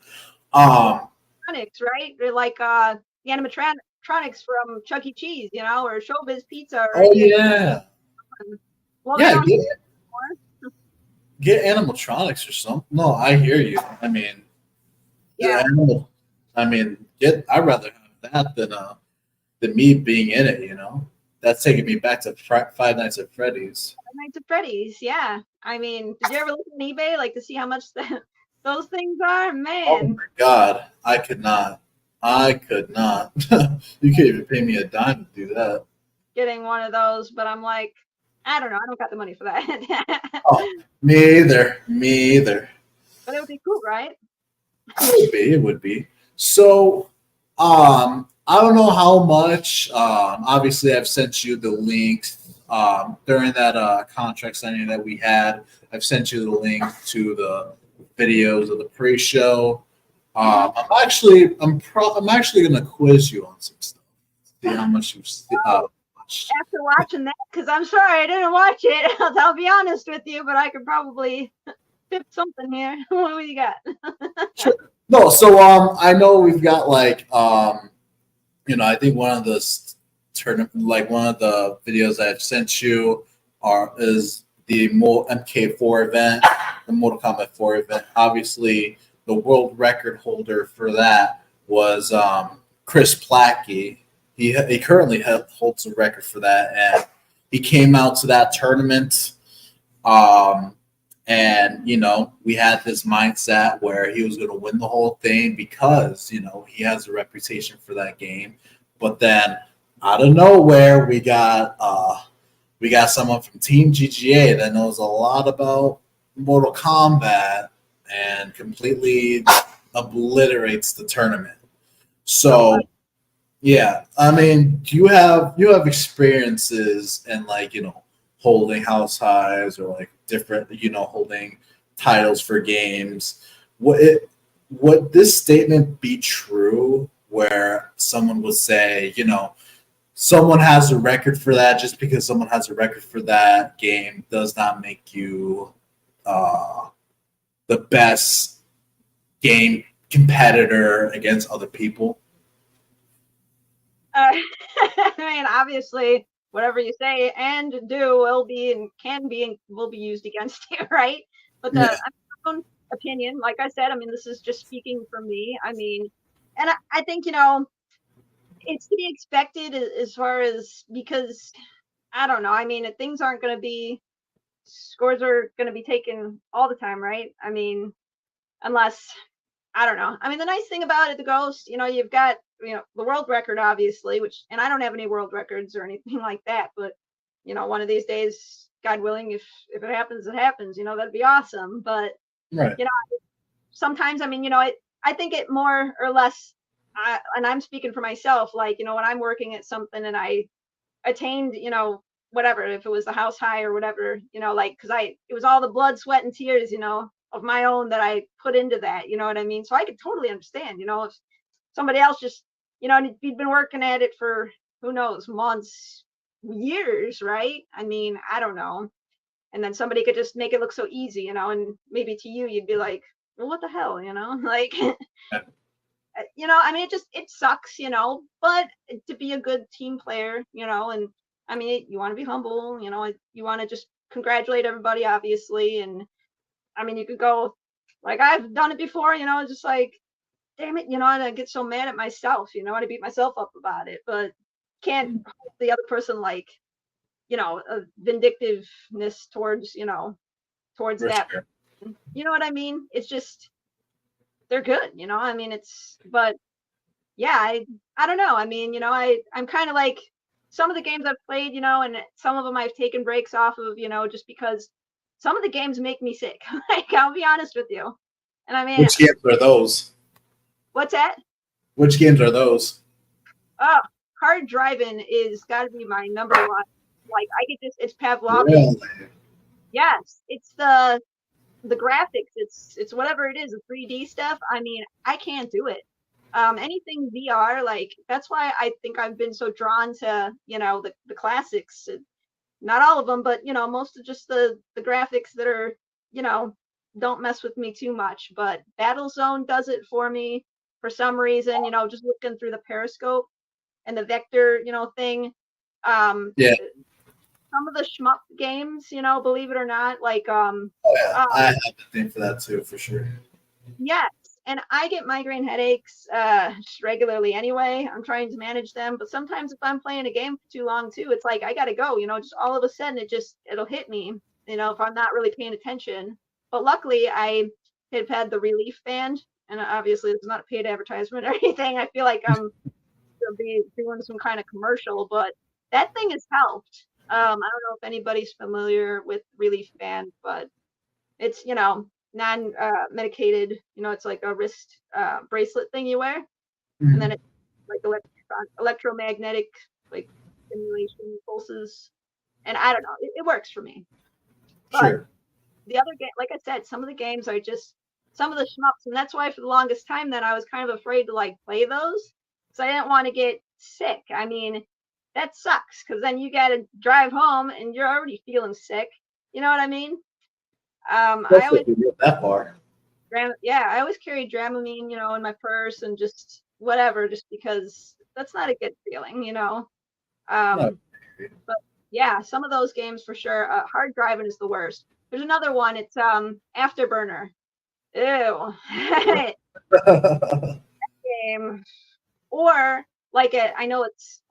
Animatronics, right? They're like the animatronics from Chuck E. Cheese, or Showbiz Pizza. Oh yeah. Well, Yeah, get animatronics or something. No, I hear you. I mean, yeah. I'd rather have that than me being in it. That's taking me back to Five Nights at Freddy's. Five Nights at Freddy's, yeah. I mean, did you ever look on eBay like to see how much those things are? Man. Oh my God, I could not. You can't even pay me a dime to do that. Getting one of those, but I'm like, I don't know. I don't got the money for that. Oh, me either. But it would be cool, right? It would be. So, I don't know how much. Obviously, I've sent you the links during that contract signing that we had. I've sent you the link to the videos of the pre-show. I'm actually gonna quiz you on some stuff. See how much you've watched. After watching that, because I'm sorry I didn't watch it. I'll be honest with you, but I could probably tip something here. What do you got? Sure. No, so I know we've got like I think one of the videos I've sent you is the MK4 event, the Mortal Kombat 4 event. Obviously, the world record holder for that was Chris Plackey. He currently holds the record for that, and he came out to that tournament. And we had this mindset where he was going to win the whole thing because he has a reputation for that game. But then out of nowhere, we got someone from Team GGA that knows a lot about Mortal Kombat and completely obliterates the tournament. So, yeah, I mean, do you have experiences in holding house highs or different, holding titles for games? Would this statement be true where someone would say, someone has a record for that, just because someone has a record for that game does not make you the best game competitor against other people? I mean, obviously, whatever you say and do will be and can be and will be used against you, right? But Yeah. my own opinion, like I said, I mean, this is just speaking for me. I mean, and I think, it's to be expected as far as because I don't know. I mean, things aren't going to be scores are going to be taken all the time, right? I mean, unless I don't know. I mean, the nice thing about it, the Ghost, you've got the world record, obviously, and I don't have any world records or anything like that. But one of these days, God willing, if it happens, it happens. That'd be awesome. But Right. sometimes, I mean, I think it more or less. And I'm speaking for myself. Like when I'm working at something and I attained, whatever, if it was the house high or whatever, like because it was all the blood, sweat, and tears, of my own that I put into that, you know what I mean? So I could totally understand, if somebody else just, you'd been working at it for who knows, months, years, right? I mean, I don't know. And then somebody could just make it look so easy, and maybe to you, you'd be like, well, what the hell, like, I mean, it sucks, but to be a good team player, and I mean, you want to be humble, you want to just congratulate everybody, obviously. And I mean, you could go like I've done it before, just like, damn it, and I get so mad at myself, and I beat myself up about it, but can't hold the other person like, a vindictiveness towards, towards For that. sure. You know what I mean? It's just they're good, I mean, but yeah, I don't know. I mean, I'm kind of like some of the games I've played, and some of them I've taken breaks off of, just because some of the games make me sick. Like, I'll be honest with you. And I mean, Which games are those? what's that? Which games are those? Oh, hard driving is got to be my number one. Like, I get this, it's Pavlovian. Really? Yes, it's the graphics. It's whatever it is, the 3D stuff. I mean, I can't do it. Anything VR, like that's why I think I've been so drawn to, the classics. Not all of them, but most of just the graphics that are, don't mess with me too much. But Battlezone does it for me for some reason, just looking through the periscope and the vector, thing. Yeah. Some of the shmup games, believe it or not, like Oh, yeah. I have a thing for that too, for sure. yes. And I get migraine headaches just regularly anyway. I'm trying to manage them. But sometimes if I'm playing a game for too long too, it's like I got to go, just all of a sudden it'll hit me, if I'm not really paying attention. But luckily I have had the relief band. And obviously it's not a paid advertisement or anything. I feel like I'm going to be doing some kind of commercial. But that thing has helped. I don't know if anybody's familiar with relief band, but it's, non-medicated, it's like a wrist bracelet thing you wear. And then it's like electromagnetic, like stimulation pulses. And I don't know, it works for me. But Sure. the other game, like I said, some of the games are just some of the shmups. And that's why for the longest time then I was kind of afraid to like play those. Because I didn't want to get sick. I mean, that sucks because then you got to drive home and you're already feeling sick. You know what I mean? I always that far. I always carry Dramamine, in my purse and just whatever, just because that's not a good feeling, But yeah, some of those games for sure. Hard driving is the worst. There's another one. It's Afterburner. Ew. Game. Or like I know it's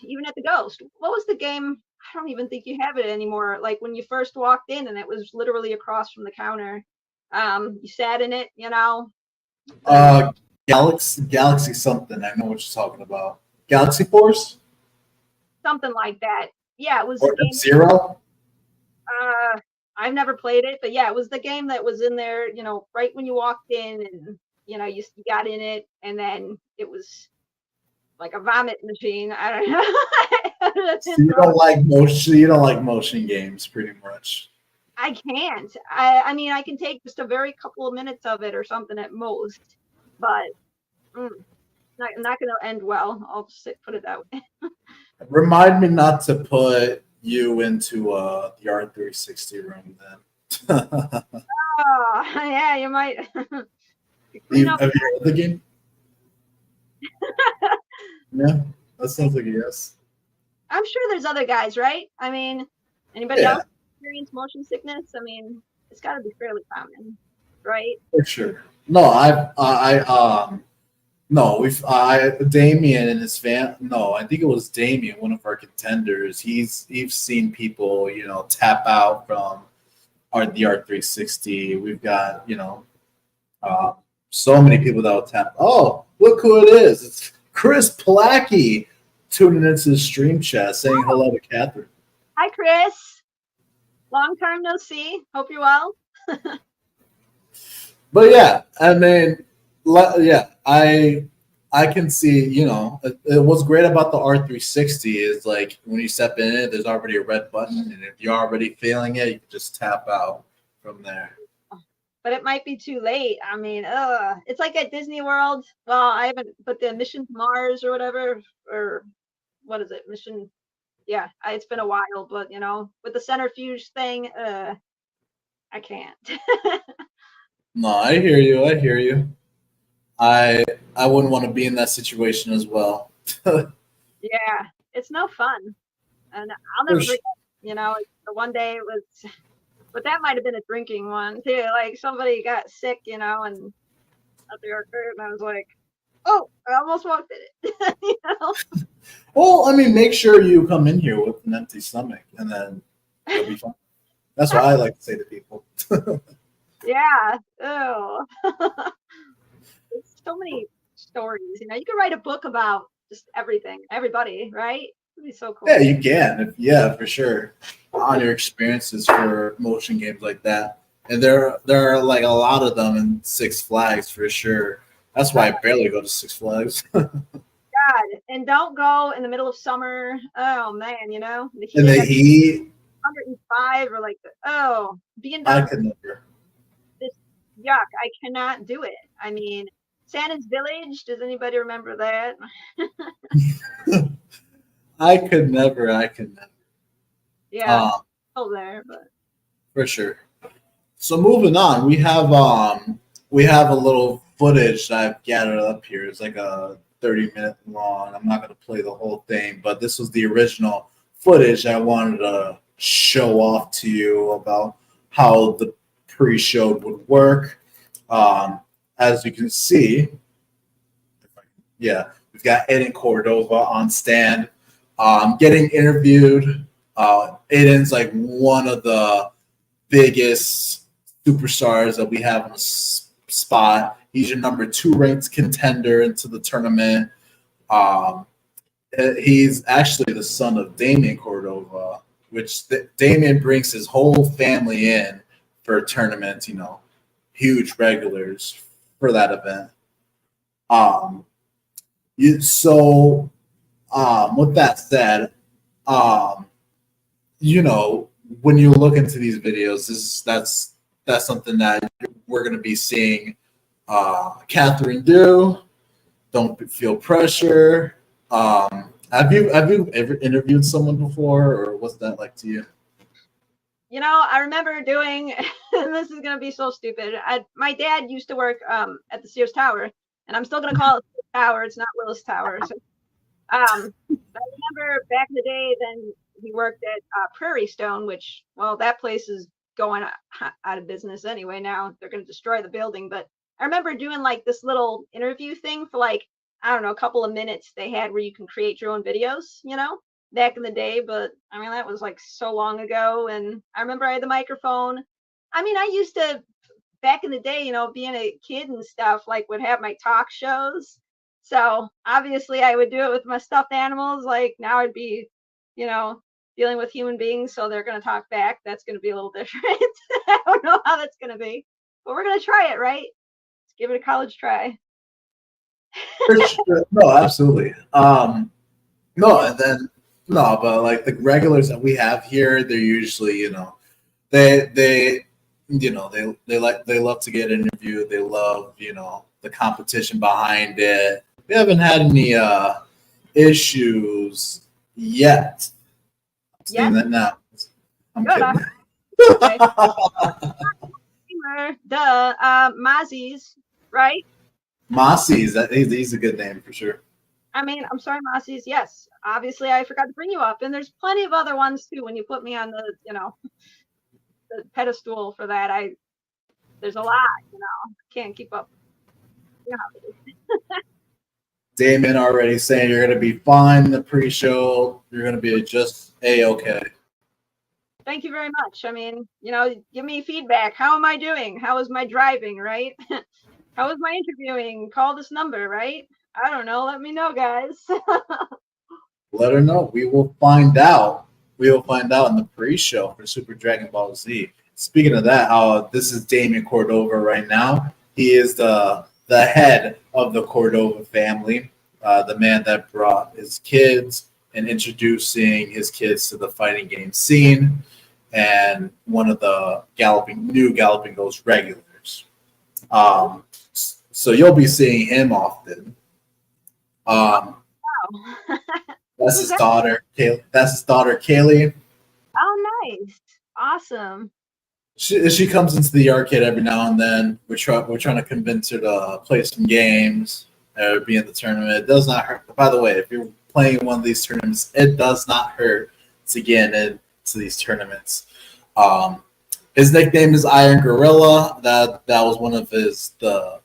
even at the Ghost. What was the game? I don't even think you have it anymore. Like when you first walked in and it was literally across from the counter. You sat in it, Galaxy something. I know what you're talking about. Galaxy Force? Something like that. Yeah, it was Or the game. Zero? I've never played it, but yeah, it was the game that was in there, right when you walked in and you got in it and then it was like a vomit machine. I don't know. So you don't like motion. You don't like motion games, pretty much. I can't. I mean, I can take just a very couple of minutes of it or something at most, but not going to end well. I'll just put it that way. Remind me not to put you into the R360 room then. Oh, yeah, you might. Clean up. Have you heard of the game? Yeah, that sounds like a yes. I'm sure there's other guys, right? I mean, anybody Yeah. else experience motion sickness? I mean, it's got to be fairly common, right? For sure. No, no, Damien and his fan. No, I think it was Damien, one of our contenders. He's seen people, tap out from the R360. We've got, so many people that will tap. Oh, look who it is! It's Chris Plackey tuning into the stream chat, saying hello to Catherine. Hi, Chris. Long time no see. Hope you're well. But yeah, I mean, yeah, I can see, what's great about the R360 is like when you step in it, there's already a red button, and if you're already feeling it, you can just tap out from there. But it might be too late. I mean, it's like at Disney World. Well, I haven't, but the Mission to Mars or whatever, or what is it? Mission. Yeah, it's been a while, but with the centrifuge thing, I can't. No, I hear you. I hear you. I wouldn't want to be in that situation as well. Yeah, it's no fun. And I'll never forget, the one day it was, but that might have been a drinking one too. Like somebody got sick, and at the airport, and I was like, oh, I almost walked in it. Well, I mean, make sure you come in here with an empty stomach, and then you'll be fine. That's what I like to say to people. Yeah. Oh. There's so many stories. You could write a book about just everything, everybody, right? It'd be so cool. Yeah, you can. Yeah, for sure. On your experiences for motion games like that, and there are like a lot of them in Six Flags for sure. That's why I barely go to Six Flags. God, and don't go in the middle of summer. Oh man, the heat. And the heat. 105 or like being I down. could never. This yuck. I cannot do it. I mean, Santa's Village. Does anybody remember that? I could never. Yeah, still there, but For sure. So moving on, we have a little footage that I've gathered up here. It's like a 30-minute long. I'm not going to play the whole thing, but this was the original footage I wanted to show off to you about how the pre-show would work. As you can see, we've got Aiden Cordova on stand, getting interviewed. Aiden's like one of the biggest superstars that we have on the spot. He's your number 2 ranked contender into the tournament. He's actually the son of Damien Cordova, which Damien brings his whole family in for tournaments, huge regulars for that event. With that said, when you look into these videos, that's something that we're going to be seeing Catherine do. Don't feel pressure. Have you ever interviewed someone before, or what's that like to you? I remember doing, and this is gonna be so stupid. My dad used to work at the Sears Tower, and I'm still gonna call it Sears Tower. It's not Willis Tower. So, I remember back in the day, then he worked at Prairie Stone, which, well, that place is going out of business anyway. Now they're gonna destroy the building. But I remember doing like this little interview thing for like, I don't know, a couple of minutes they had where you can create your own videos, back in the day. But I mean, that was like so long ago. And I remember I had the microphone. I mean, I used to, back in the day, being a kid and stuff, like would have my talk shows. So obviously I would do it with my stuffed animals. Like now I'd be, dealing with human beings. So they're going to talk back. That's going to be a little different. I don't know how that's going to be, but we're going to try it, right? Let's give it a college try. No, absolutely. But like the regulars that we have here, they're usually, they love to get interviewed. They love, the competition behind it. We haven't had any issues yet. I'm saying that now. I'm Good, kidding. Duh. Mozzie's right? Mossy, he's a good name for sure. I mean, I'm sorry, Mossies. Yes, obviously I forgot to bring you up, and there's plenty of other ones too. When you put me on the, the pedestal for that, there's a lot. Can't keep up. Damon already saying you're going to be fine in the pre-show. You're going to be just A-okay. Thank you very much. I mean, give me feedback. How am I doing? How is my driving, right? How is my interviewing? Call this number, right? I don't know. Let me know, guys. Let her know. We will find out. We will find out in the pre-show for Super Dragon Ball Z. Speaking of that, this is Damien Cordova right now. He is the head of the Cordova family, the man that brought his kids and introducing his kids to the fighting game scene, and one of the new Galloping Ghost regulars. So you'll be seeing him often. That's his daughter. That's his daughter, Kaylee. Oh, nice, awesome. She comes into the arcade every now and then. We're trying to convince her to play some games or be in the tournament. It does not hurt. By the way, if you're playing one of these tournaments, it does not hurt to get into these tournaments. His nickname is Iron Gorilla. That was one of the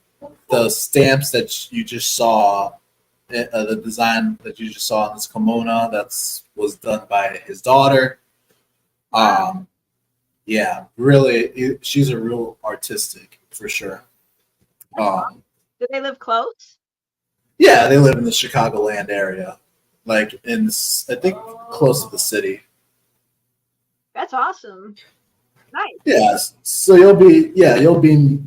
stamps that you just saw. The design that you just saw in this kimono was done by his daughter. Yeah, really, she's a real artistic for sure. Do they live close? Yeah, they live in the Chicagoland area, like I think close to the city. That's awesome. Nice. Yes, so you'll be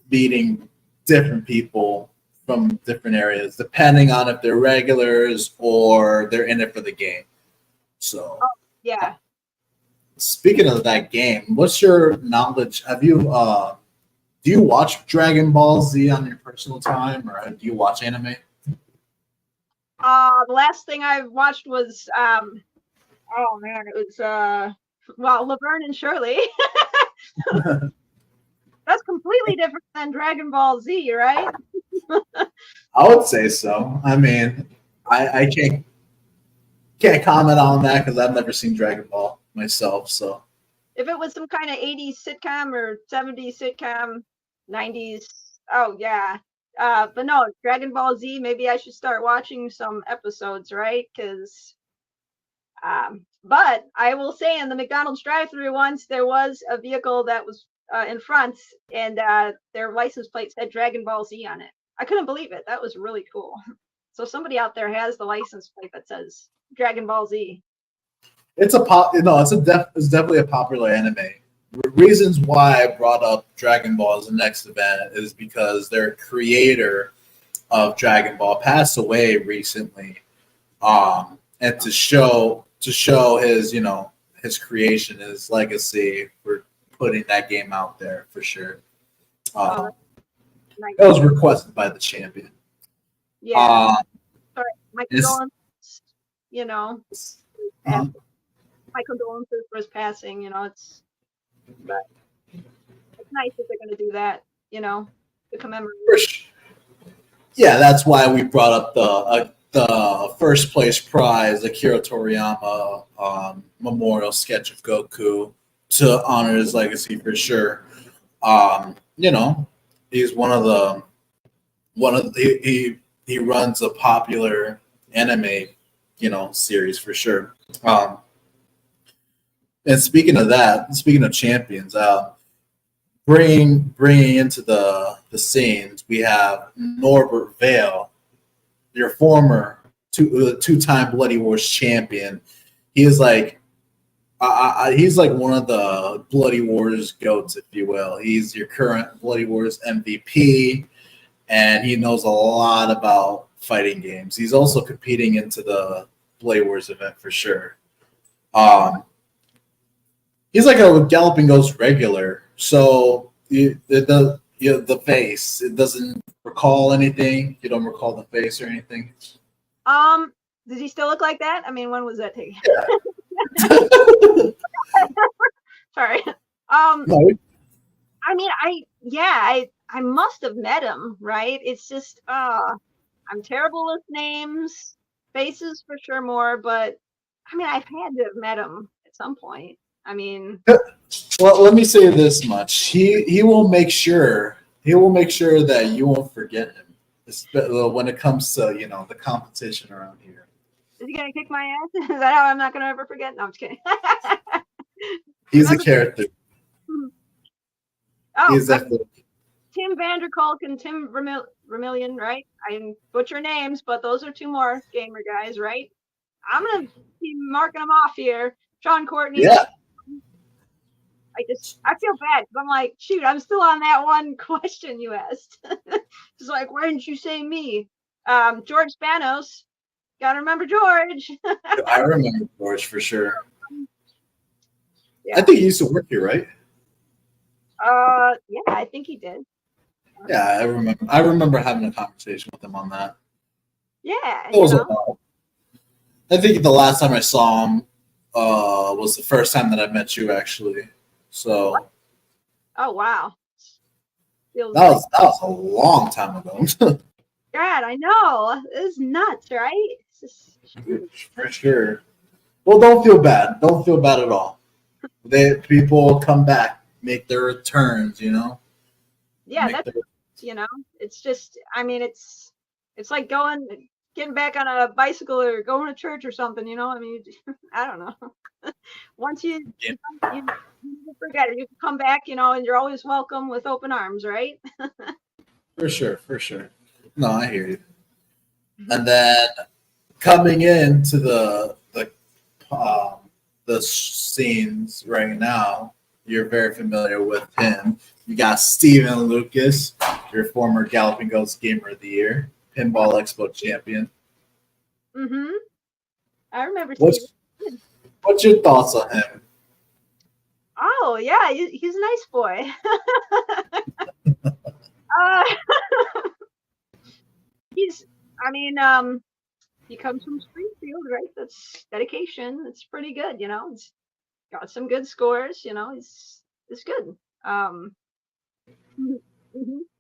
meeting different people from different areas, depending on if they're regulars or they're in it for the game. So, yeah. Speaking of that game, what's your knowledge? Have you do you watch Dragon Ball Z on your personal time, or do you watch anime? The last thing I watched was oh man, it was Laverne and Shirley. That's completely different than Dragon Ball Z, right? I would say so. I mean, I can't comment on that because I've never seen Dragon Ball myself. So if it was some kind of 80s sitcom or 70s sitcom, 90s, oh yeah. But no, Dragon Ball Z, maybe I should start watching some episodes, right? Because but I will say in the McDonald's drive-thru once there was a vehicle that was in front, and their license plate said Dragon Ball Z on it. I couldn't believe it. That was really cool. So somebody out there has the license plate that says Dragon Ball Z. It's definitely a popular anime. Reasons why I brought up Dragon Ball as the next event is because their creator of Dragon Ball passed away recently, and to show his his creation, his legacy, we're putting that game out there for sure. Nice. It was requested by the champion. Yeah. Sorry, my condolences. My condolences for his passing. But it's nice that they're going to do that. To commemorate. Yeah, that's why we brought up the first place prize, Akira Toriyama memorial sketch of Goku, to honor his legacy for sure. He's he runs a popular anime, series for sure. And speaking of champions, bringing into the scenes, we have Norbert Vale, your former two-time Bloody Wars champion. He is he's like one of the Bloody Wars goats, if you will. He's your current Bloody Wars MVP, and he knows a lot about fighting games. He's also competing into the Bloody Wars event for sure. He's like a Galloping Ghost regular, so the face, it doesn't recall anything. You don't recall the face or anything. Does he still look like that? I mean, when was that taken? Yeah. Sorry. No. I mean, I I must have met him, right? It's just, I'm terrible with names, faces for sure more, but I mean, I've had to have met him at some point. I mean, Well, let me say this much: he will make sure that you won't forget him, when it comes to the competition around here. is he gonna kick my ass? Is that how I'm not gonna ever forget? No, I'm just kidding. He's a Remember- character. Oh, He's definitely. Tim Vanderkolk and Tim Vermillion, right? I didn't butcher names, but those are two more gamer guys, right? I'm gonna be marking them off here. Sean Courtney. Yeah. I feel bad because I'm like, shoot, I'm still on that one question you asked. Just like, why didn't you say me? George Spanos. Gotta remember George. I remember George for sure. Yeah. I think he used to work here, right? Yeah, I think he did. Yeah, I remember. I remember having a conversation with him on that. Yeah, It was a while. I think the last time I saw him was the first time that I met you, actually. So Oh wow. Feels that was a long time ago. God, I know. It's nuts, right? It's just, For sure. Well, don't feel bad. Don't feel bad at all. People come back, make their returns. yeah, Make that's it's just, I mean, it's like getting back on a bicycle or going to church or something, I mean, I don't know. Once you forget it, you can come back, and you're always welcome with open arms, right? For sure, for sure. No, I hear you. And then coming into the scenes right now, you're very familiar with him. You got Steven Lucas, your former Galloping Ghost Gamer of the Year, Pinball Expo champion. Mm-hmm. I remember What's your thoughts on him? Oh yeah, he's a nice boy. He comes from Springfield, right? That's dedication. It's pretty good, He's got some good scores, He's good. He's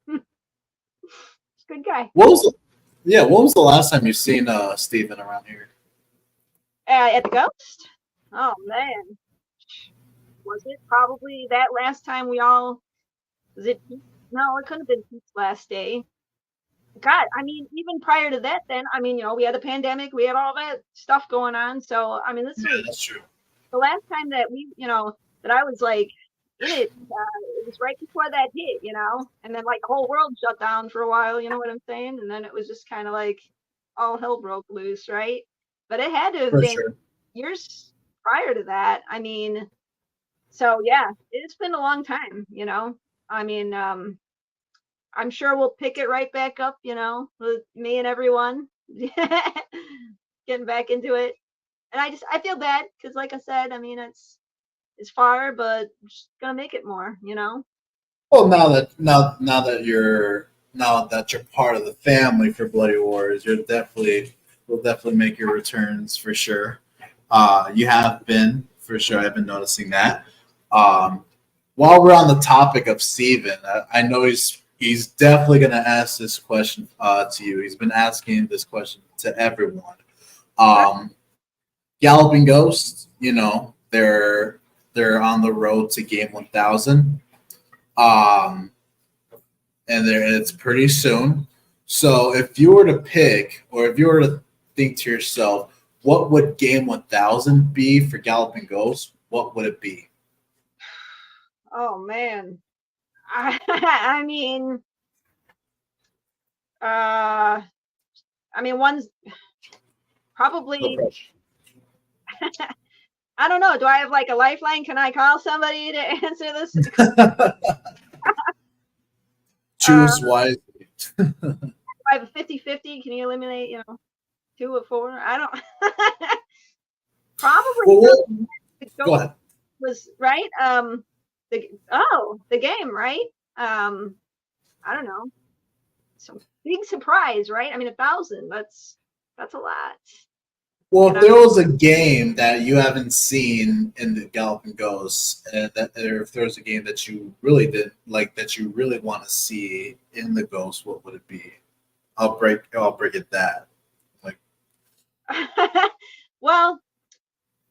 a good guy. What was the last time you seen Steven around here? At the Ghost? Oh man. Was it probably that last time was it? No, it couldn't have been Pete's last day. God, I mean, even prior to that, then, I mean, we had a pandemic, we had all that stuff going on. So, I mean, this was That's true. the last time that that I was like in it. It was right before that hit, and then like the whole world shut down for a while. You know what I'm saying? And then it was just kind of like all hell broke loose, right? But it had to have been years prior to that. I mean, so yeah, it's been a long time. I mean, I'm sure we'll pick it right back up, with me and everyone getting back into it. And I feel bad because, like I said, I mean, it's far, but I'm just gonna make it more, Well, now that you're part of the family for Bloody Wars, will definitely make your returns for sure. You have been for sure. I've been noticing that. While we're on the topic of Steven, I know he's definitely going to ask this question to you. He's been asking this question to everyone. Galloping Ghosts, they're on the road to Game 1000, and it's pretty soon. So if you were to pick, or if you were to think to yourself, what would Game 1000 be for Galloping Ghosts? What would it be? Oh man. I mean, one's probably. I don't know. Do I have like a lifeline? Can I call somebody to answer this? Choose wisely. I have a 50-50. Can you eliminate, 2 or 4? I don't. Probably. Well, go ahead. Was right. The game, right? I don't know. Some big surprise, right? I mean, 1,000. That's a lot. Well, if there was a game that you haven't seen in the Galloping Ghosts, or if there's a game that you really did like that you really want to see in the Ghost, what would it be? I'll break it that. Like, Well,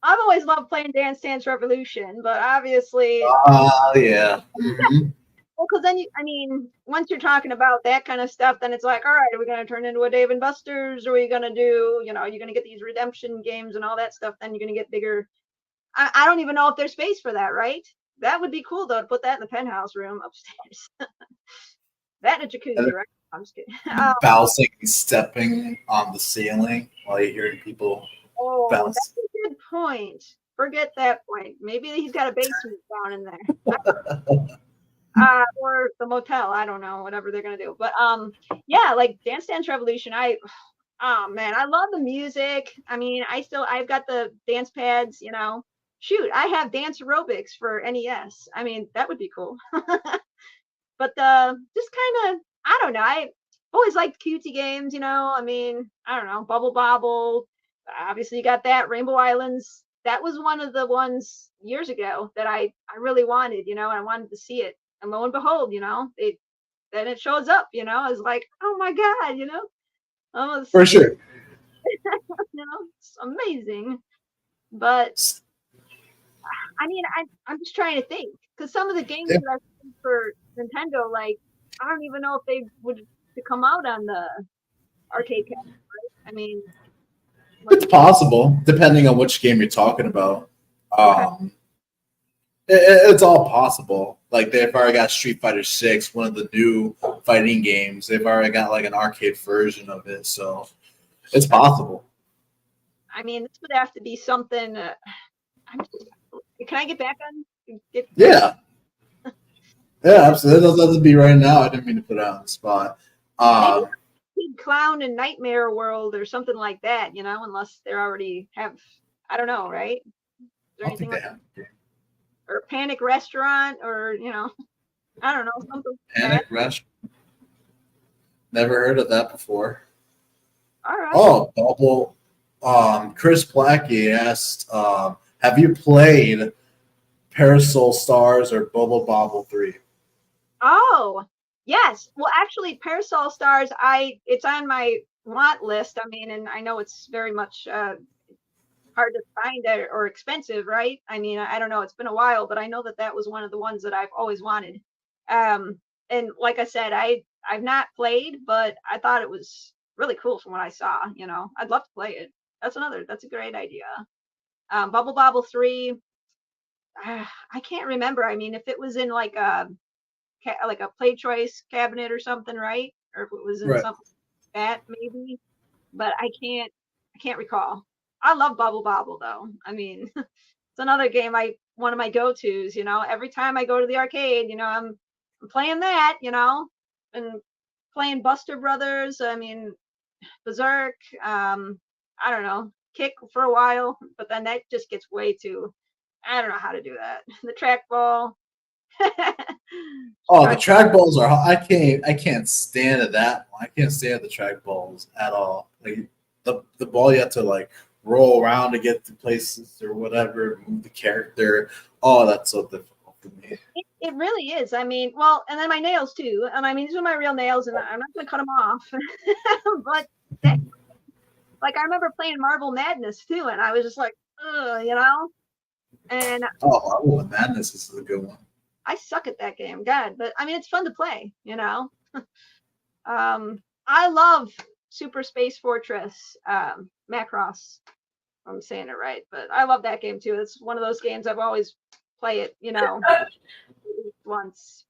I've always loved playing Dance Dance Revolution, but obviously, yeah. Mhm. well, because then once you're talking about that kind of stuff, then it's like, all right, are we going to turn into a Dave and Buster's? Or are we going to do, you're going to get these redemption games and all that stuff? Then you're going to get bigger. I don't even know if there's space for that, right? That would be cool though to put that in the penthouse room upstairs. That and a jacuzzi, right? I'm just kidding. Bouncing and stepping on the ceiling while you're hearing people bounce. That's a good point. Forget that point. Maybe he's got a basement down in there. Or the motel. I don't know, whatever they're gonna do. But yeah, like Dance Dance Revolution. Oh man, I love the music. I mean, I've got the dance pads. Shoot, I have dance aerobics for NES. I mean, that would be cool. But just kind of, I don't know. I always liked cutesy games. I mean, I don't know, Bubble Bobble. Obviously, you got that Rainbow Islands. That was one of the ones years ago that I really wanted. And I wanted to see it. And lo and behold, then it shows up. I was like, oh my god, almost, For sure. it's amazing. But I mean, I'm just trying to think because some of the games that I've seen for Nintendo, like I don't even know if they would to come out on the arcade cabinet. Right? I mean, It's possible, depending on which game you're talking about. It's all possible. Like they've already got Street Fighter 6, one of the new fighting games. They've already got like an arcade version of it, so it's possible. I mean, this would have to be something. Can I get back on? Yeah, absolutely. That doesn't have to be right now. I didn't mean to put it on the spot. Kid Clown and Nightmare World or something like that, unless they already have. I don't know, right? Is there anything like that? Or Panic Restaurant, or I don't know, something. Panic Restaurant. Never heard of that before. All right. Oh, Bubble. Chris Blackie asked, have you played Parasol Stars or Bubble Bobble 3? Oh, yes. Well, actually, Parasol Stars, it's on my want list. I mean, and I know it's very much hard to find or expensive, right? I mean, I don't know. It's been a while, but I know that was one of the ones that I've always wanted. And like I said, I've not played, but I thought it was really cool from what I saw. I'd love to play it. That's a great idea. Bubble Bobble 3. I can't remember. I mean, if it was in like a Play Choice cabinet or something, right? Or if it was in something like that, maybe. But I can't recall. I love Bubble Bobble though. I mean, it's another game one of my go-tos. Every time I go to the arcade, I'm playing that. And playing Buster Brothers. I mean, Berserk. I don't know, Kick for a while, but then that just gets way too. I don't know how to do that. The trackball. Oh, the trackballs are. I can't stand that. I can't stand the trackballs at all. Like the ball, you have to like roll around to get to places or whatever, move the character. Oh, that's so difficult for me. It really is. I mean, well, and then my nails too. And I mean, these are my real nails, and I'm not going to cut them off. But like I remember playing Marble Madness too, and I was just like, ugh, And Marble Madness is a good one. I suck at that game, God, but I mean, it's fun to play. I love Super Space Fortress, Macross. I'm saying it right, but I love that game too. It's one of those games I've always play it, once.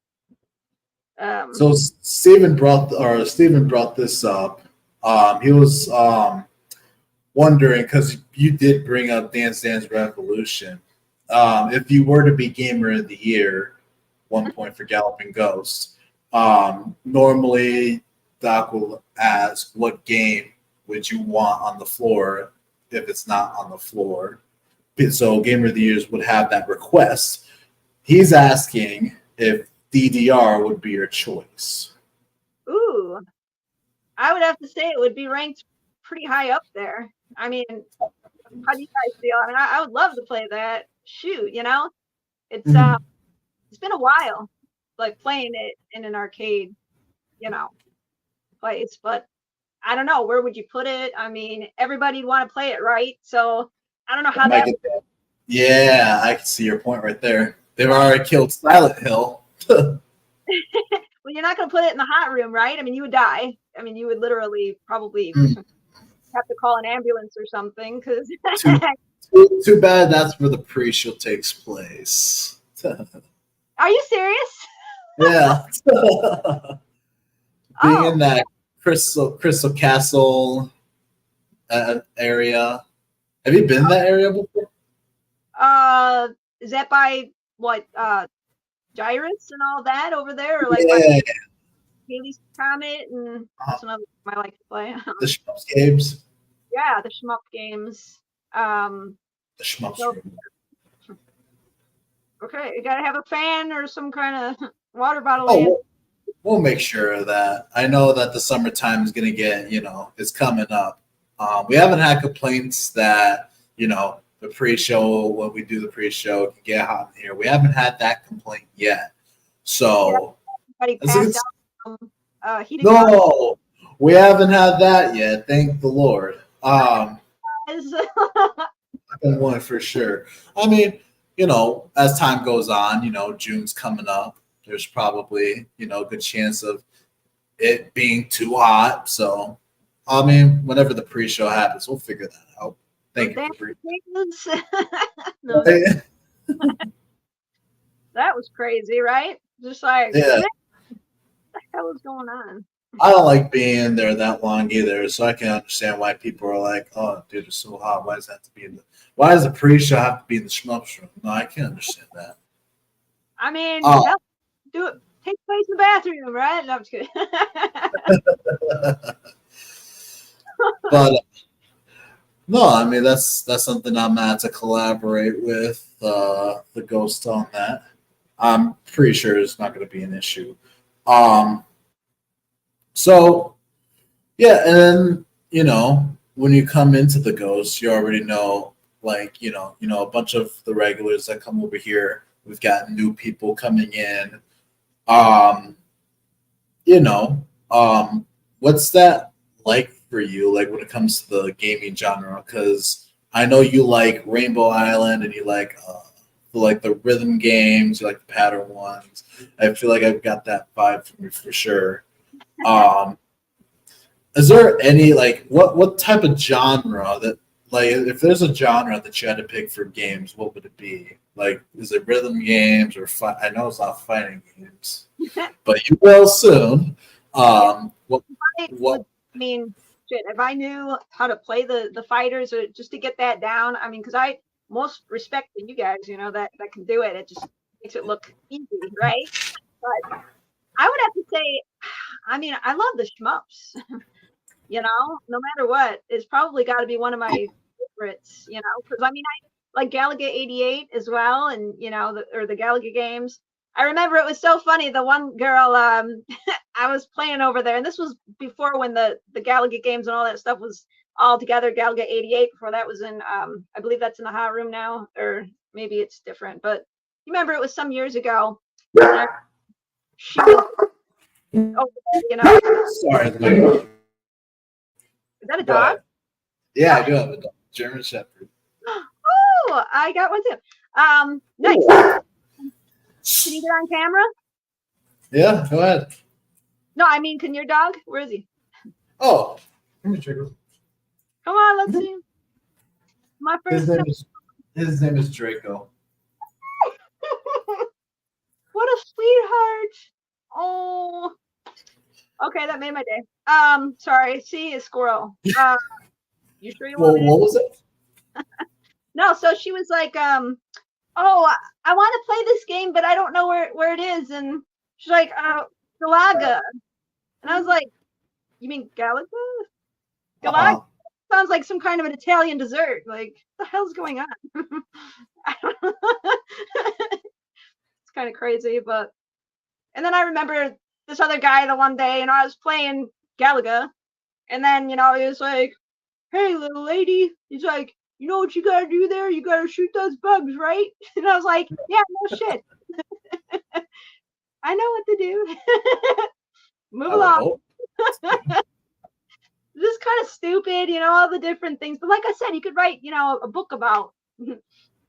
So Steven brought this up. He was wondering, because you did bring up Dance Dance Revolution. If you were to be Gamer of the Year, 1 point for Galloping Ghost. Normally, Doc will ask, what game would you want on the floor if it's not on the floor? So Gamer of the Years would have that request. He's asking if DDR would be your choice. Ooh, I would have to say it would be ranked pretty high up there. I mean, how do you guys feel? I mean, I would love to play that. Shoot, it's it's been a while, like playing it in an arcade, place. But I don't know, where would you put it? I mean, everybody'd want to play it, right? So I don't know how that. Yeah, I can see your point right there. They've already killed Silent Hill. Well, you're not going to put it in the hot room, right? I mean, you would die. I mean, you would literally probably have to call an ambulance or something. Because too bad that's where the pre-show takes place. Are you serious? Yeah. Being in that Crystal Castle area. Have you been in that area before? Is that by what Gyrus and all that over there, or like Yeah. Haley's Comet and that's another game I like to play. The Shmups games. Yeah, the shmup games. The Shmups. So, okay, you gotta have a fan or some kind of water bottle. Oh, we'll make sure of that. I know that the summertime is gonna get, it's coming up. We haven't had complaints that, the pre-show, when we do the pre-show, can get hot in here. We haven't had that complaint yet. So no, we haven't had that yet. Thank the Lord. One for sure. I mean, as time goes on, June's coming up. There's probably, a good chance of it being too hot. So, I mean, whenever the pre-show happens, we'll figure that out. Thank you. No, that was crazy, right? Just like, yeah. What the hell is going on? I don't like being there that long either, so I can understand why people are like, "Oh, dude, it's so hot. Why does that have to be Why does the pre-show have to be in the shmups room?" No, I can't understand that. I mean, do it. Take place in the bathroom, right? No, I'm just kidding. But no, I mean that's something I'm gonna have to collaborate with the Ghost on that. I'm pretty sure it's not going to be an issue. So yeah, and then when you come into the Ghost, you already know, like a bunch of the regulars that come over here. We've got new people coming in. What's that like for you, like when it comes to the gaming genre? Because I know you like Rainbow Island and you like the rhythm games, you like the pattern ones. I feel like I've got that vibe from you for sure. Is there any what type of genre that, like, if there's a genre that you had to pick for games, what would it be? Like, is it rhythm games or I know it's not fighting games, but you will soon. What? I mean, shit, if I knew how to play the fighters or just to get that down, I mean, because I most respect you guys, that can do it. It just makes it look easy, right? But I would have to say, I mean, I love the shmups. No matter what, it's probably got to be one of my favorites. Because I mean, I like Galaga 88 as well, and the Galaga games. I remember it was so funny. The one girl I was playing over there, and this was before when the Galaga games and all that stuff was all together. Galaga 88, before that was in, I believe that's in the hot room now, or maybe it's different. But you remember it was some years ago. She was, Sorry. Is that a dog? Yeah, I do have a dog. German Shepherd. Oh, I got one too. Nice. Can you get on camera? Yeah, go ahead. No, I mean, can your dog? Where is he? Oh, let me Draco. Come on, let's see. My first. His name is Draco. What a sweetheart. Oh. Okay, that made my day. Sorry. See, a squirrel. You sure you want me to? What was it? No, so she was like, oh, I want to play this game, but I don't know where it is. And she's like, Galaga. And I was like, you mean Galaga? Galaga sounds like some kind of an Italian dessert. Like, what the hell's going on? I don't know. It's kind of crazy, but. And then I remember this other guy the one day, I was playing Galaga. And then, he was like, hey, little lady. He's like, you know what you gotta do there? You gotta shoot those bugs, right? And I was like, yeah, no shit. I know what to do. Move I would along. hope. This is kind of stupid, all the different things. But like I said, you could write, a book about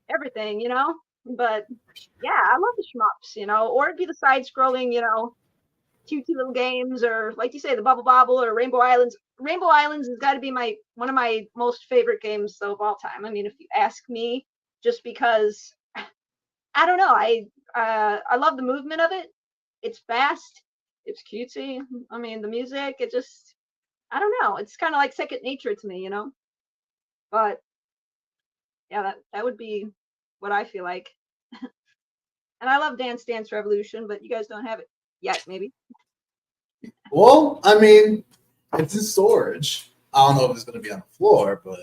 everything, But yeah, I love the shmups, or it'd be the side scrolling, cutesy little games, or like you say, the Bubble Bobble or Rainbow Islands. Rainbow Islands has got to be one of my most favorite games of all time. I mean, if you ask me, just because I don't know, I love the movement of it. It's fast, it's cutesy. I mean, the music, it just I don't know. It's kind of like second nature to me, But yeah, that would be what I feel like. And I love Dance Dance Revolution, but you guys don't have it yet, maybe. Well, I mean, it's in storage. I don't know if it's going to be on the floor, but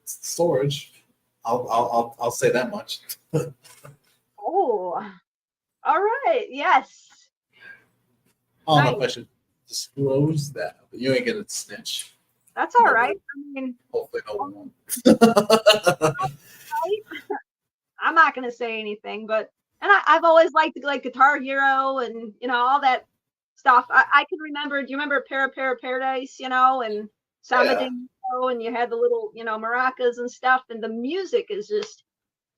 it's in storage. I'll say that much. Oh, all right. Yes. I don't know if I should disclose that, but you ain't gonna snitch. That's all right. I mean, Hopefully, no one won't. I'm not gonna say anything, but I've always liked like Guitar Hero and all that stuff. I can remember. Do you remember Para Paradise? And Samba Yeah. Dingo, and you had the little maracas and stuff, and the music is just.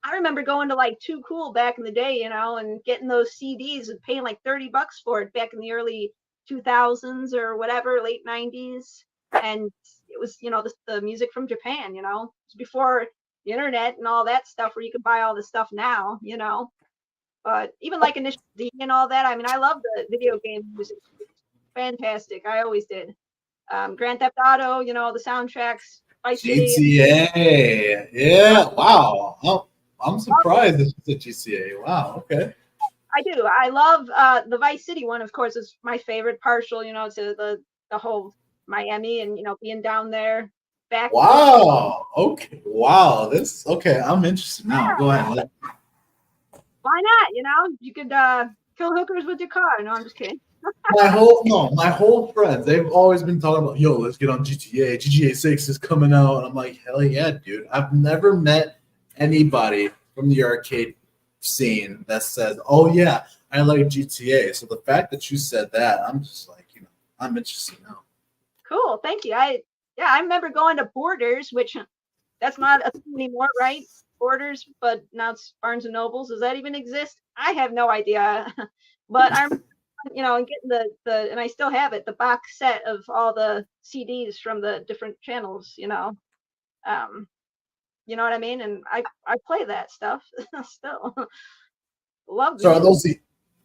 I remember going to like Too Cool back in the day, and getting those CDs and paying like $30 for it back in the early 2000s or whatever, late 90s. And it was, the music from Japan, it was before the internet and all that stuff where you could buy all the stuff now, But even like Initial D and all that, I mean, I love the video game music. It's fantastic. I always did. Grand Theft Auto, the soundtracks, Vice City. GTA. Yeah. Wow. I'm surprised it's a GTA. Wow. Okay. I do. I love the Vice City one, of course, is my favorite, partial, to the whole Miami and, being down there back. Wow. Okay. Wow. Okay. I'm interested now. Go ahead. Why not? You could kill hookers with your car. No, I'm just kidding. My whole friends, they've always been talking about, yo, let's get on GTA. GTA 6 is coming out. And I'm like, hell yeah, dude. I've never met anybody from the arcade scene that says, oh yeah, I like GTA. So the fact that you said that, I'm just like, I'm interested now. Cool. Thank you. I remember going to Borders, which that's not a thing anymore, right? Borders, but now it's Barnes and Nobles. Does that even exist? I have no idea. But I'm and getting the and I still have it, the box set of all the CDs from the different channels, you know what I mean? And I play that stuff still. Love So it.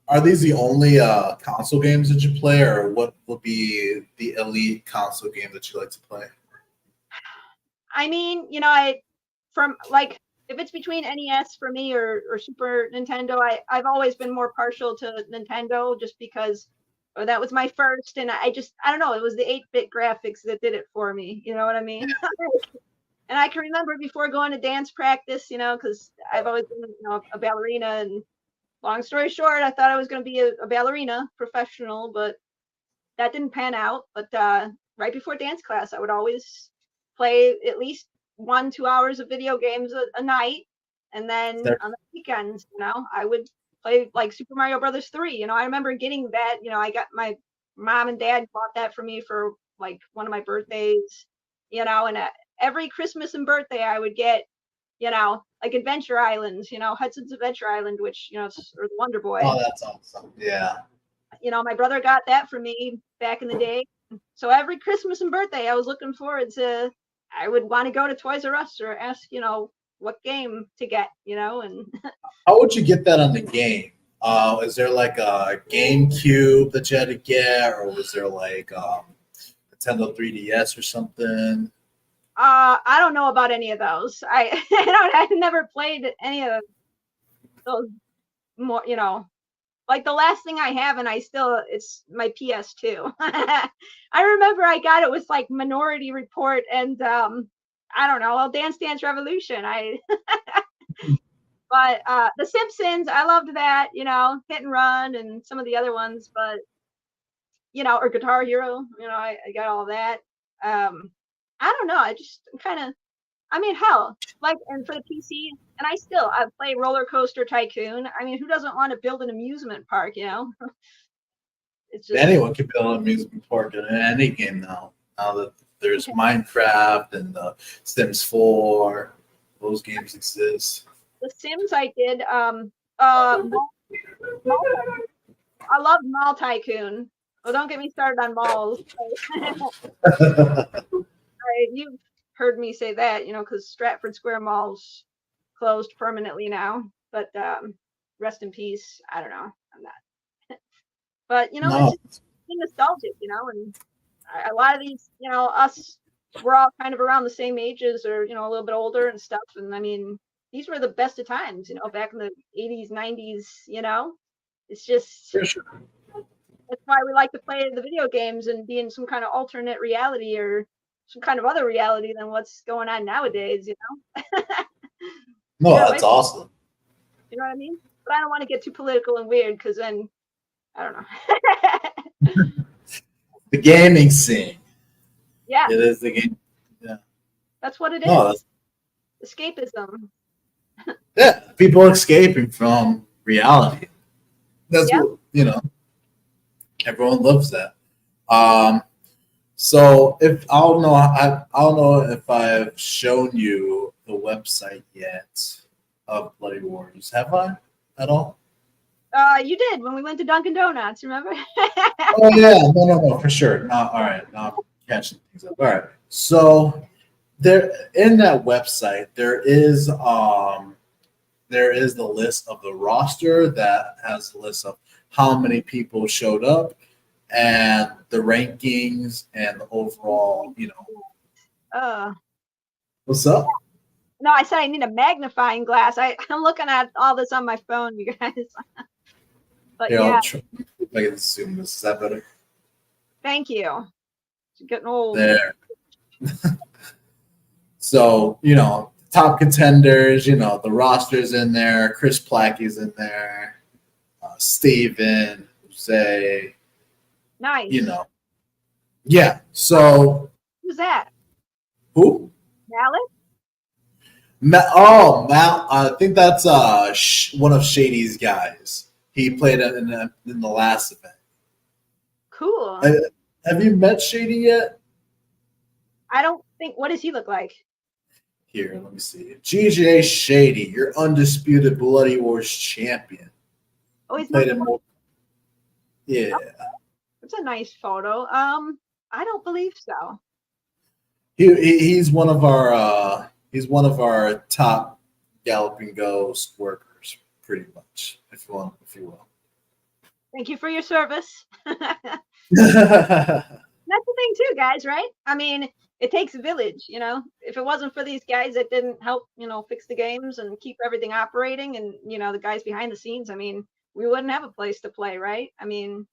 are these the only console games that you play, or what would be the elite console game that you like to play? I mean, from like if it's between NES for me or Super Nintendo, I've always been more partial to Nintendo just because that was my first, and I don't know, it was the 8-bit graphics that did it for me. You know what I mean? And I can remember before going to dance practice, because I've always been a ballerina, and long story short, I thought I was going to be a ballerina professional, but that didn't pan out. But right before dance class, I would always play at least 1-2 hours of video games a night, and then on the weekends, I would play like Super Mario Brothers 3. I remember getting that. I got my mom and dad bought that for me for like one of my birthdays. And every Christmas and birthday, I would get like Adventure Islands, Hudson's Adventure Island, which or the Wonder Boy. Oh, that's awesome. Yeah. My brother got that for me back in the day. So every Christmas and birthday, I was looking forward to. I would want to go to Toys R Us or ask, what game to get, and How would you get that on the game? Is there like a GameCube that you had to get, or was there like Nintendo 3DS or something? I don't know about any of those. I've never played any of those more, like the last thing I have, and it's my PS2. I remember I got it with like Minority Report and I don't know, Dance Dance Revolution. But The Simpsons, I loved that, Hit and Run and some of the other ones, but or Guitar Hero, I got all that. I don't know. I just kind of, I mean, hell, like, and for the PC, and I play Roller Coaster Tycoon. I mean, who doesn't want to build an amusement park, you know? It's just, Anyone can build an amusement park in any game now. Now that there's Minecraft and the Sims 4, those games exist. the Sims I did, I love Mall Tycoon. Well, don't get me started on malls. You've heard me say that, you know, because Stratford Square Mall's closed permanently now. But rest in peace. I don't know. I'm not. But, you know, No. it's just nostalgic, you know, and a lot of these, you know, us, we're all kind of around the same ages or, you know, a little bit older and stuff. And I mean, these were the best of times, you know, back in the 80s, 90s, you know. It's just, For sure. that's why we like to play the video games and be in some kind of alternate reality or some kind of other reality than what's going on nowadays, you know? No, Yeah, that's awesome. You know what I mean? But I don't want to get too political and weird because then, I don't know. The gaming scene. Yeah, It is the game. that's what it No, is. Escapism. yeah, people escaping from reality. That's Yeah. what, you know, everyone loves that. So if I don't know if I've shown you the website yet of Bloody Wars. Have I at all? You did when we went to Dunkin' Donuts, remember? Oh yeah, no, for sure. No, all right, now I'm catching things up. All right, so there in that website there is the list of the roster that has the list of how many people showed up and the rankings and the overall, you know. What's up? No, I said I need a magnifying glass. I'm looking at all this on my phone, you guys. But Here, yeah, I'll try, I can zoom this. Is that better? thank you. It's getting old. There. So, you know, top contenders, you know, the roster's in there. Chris Placky's in there. Steven, Jose, Nice. you know. Yeah. So, Who's that? who? Mallet? Mal. I think that's one of Shady's guys. He played in the last event. Cool. Have you met Shady yet? I don't think. What does he look like? Here, let me see. GJ Shady, your undisputed Bloody Wars champion. Oh, he's Played not. in more. Yeah. It's a nice photo. I don't believe so. He's one of our top Galloping Ghost workers, pretty much, if you will. Thank you for your service. That's the thing too, guys, right? I mean, it takes a village, you know. If it wasn't for these guys that didn't help, you know, fix the games and keep everything operating and, you know, the guys behind the scenes, I mean, we wouldn't have a place to play, right? I mean,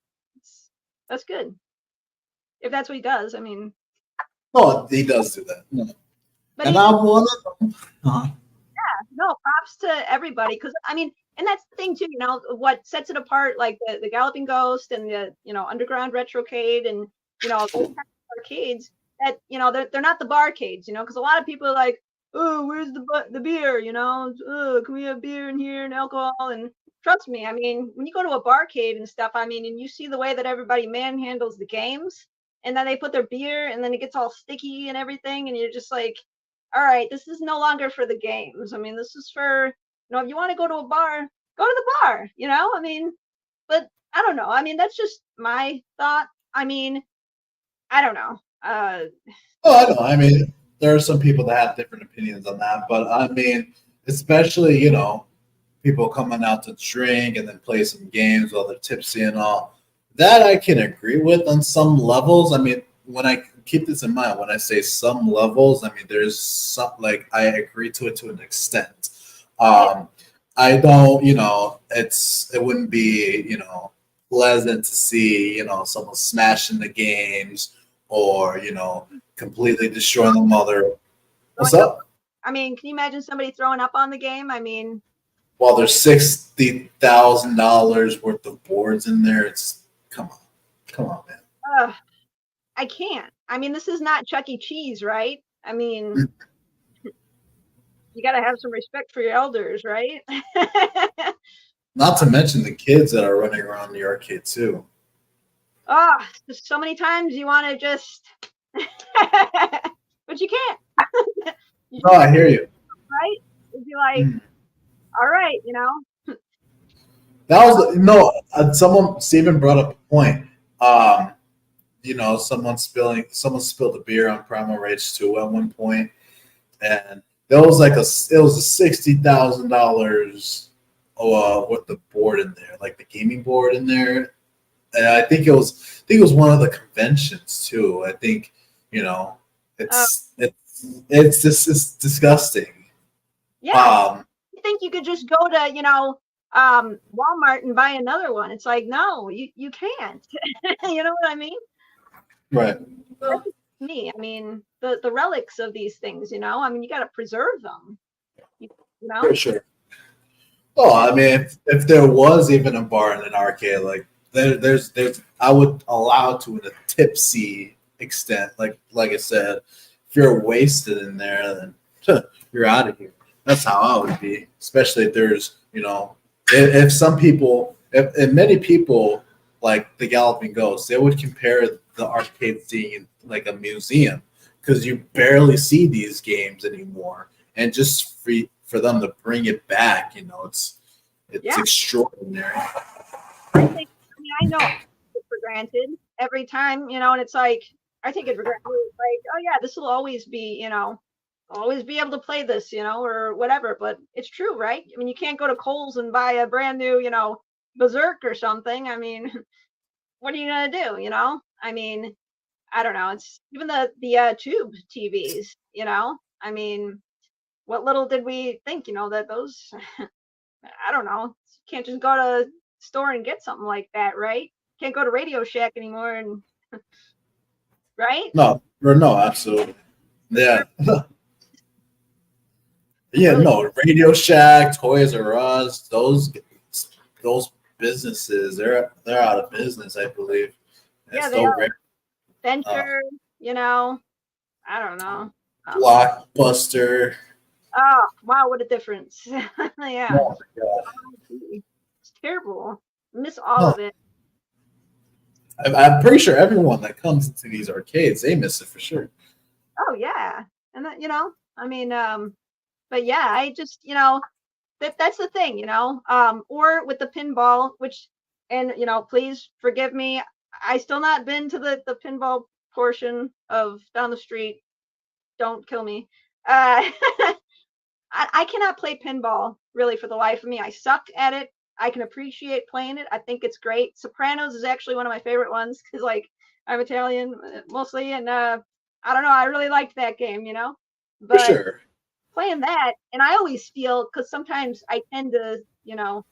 that's good. If that's what he does, I mean. Oh, he does do that. No. But And I'm one of them. Uh-huh. no, props to everybody because I mean, and that's the thing too, you know, what sets it apart, like the Galloping Ghost and the, you know, Underground Retrocade and, you know, those kind of arcades that, you know, they're not the barcades, you know, because a lot of people are like, oh, where's the beer, you know, oh, can we have beer in here and alcohol? And trust me, I mean, when you go to a barcade and stuff, I mean, and you see the way that everybody manhandles the games, and then they put their beer and then it gets all sticky and everything, and you're just like, all right, this is no longer for the games. I mean, this is for, you know, if you want to go to a bar, go to the bar, you know? I mean, but I don't know. I mean, that's just my thought. I mean, I don't know. Oh, I know. I mean, there are some people that have different opinions on that, but I mean, especially, you know, people coming out to drink and then play some games while they're tipsy and all. That I can agree with on some levels. I mean, when I keep this in mind, when I say some levels, I mean, there's some, like, I agree to it to an extent. I don't, you know, it wouldn't be, you know, pleasant to see, you know, someone smashing the games or, you know, completely destroying the mother. What's up? I mean, can you imagine somebody throwing up on the game? I mean, Well, there's $60,000 worth of boards in there. It's come on, man. I can't. I mean, this is not Chuck E. Cheese, right? I mean, you got to have some respect for your elders, right? Not to mention the kids that are running around the arcade too. Oh, so many times you want to just, but you can't. You No, I hear you. right? You'd be like, all right, you know. That was someone. Steven brought up a point. You know, someone spilled a beer on Primal Rage 2 at one point, and there was like it was a $60,000 with the board in there, like the gaming board in there. And I think it was one of the conventions too. I think, you know, it's disgusting. Yeah. You think you could just go to, you know, Walmart and buy another one? It's like, no, you can't. You know what I mean? Right. That's me. I mean, the relics of these things, you know, I mean, you got to preserve them. You know? For sure. Oh, I mean, if there was even a bar in an arcade, like there's I would allow to a tipsy extent. Like I said, if you're wasted in there, then you're out of here. That's how I would be, especially if there's, you know, if some people, if many people like the Galloping Ghost, they would compare the arcade scene like a museum because you barely see these games anymore, and just for them to bring it back, you know, it's extraordinary. I know I take it for granted every time, you know, and it's like I take it for granted. It's like, oh yeah, this will always be, you know, I'll always be able to play this, you know, or whatever. But it's true, right? I mean, you can't go to Kohl's and buy a brand new, you know, Berserk or something. I mean, what are you gonna do? You know, I mean, I don't know. It's even the tube TVs, you know. I mean, what little did we think, you know, that those, I don't know. You can't just go to the store and get something like that, right? Can't go to Radio Shack anymore, and right? No, absolutely. Yeah. Yeah, no, Radio Shack, Toys R Us, those businesses, they're out of business, I believe. Yeah, they are. Venture, you know, I don't know. Blockbuster. Oh, wow, what a difference. Yeah. Oh my God. It's terrible. I miss all of it. I'm pretty sure everyone that comes into these arcades, they miss it for sure. Oh yeah. And that, you know, I mean, but yeah, I just, you know, that's the thing, you know, or with the pinball, which, and, you know, please forgive me. I still not been to the pinball portion of down the street. Don't kill me. I cannot play pinball really for the life of me. I suck at it. I can appreciate playing it. I think it's great. Sopranos is actually one of my favorite ones because, like, I'm Italian mostly, and I don't know. I really liked that game, you know. But for sure. Playing that, and I always feel, because sometimes I tend to, you know,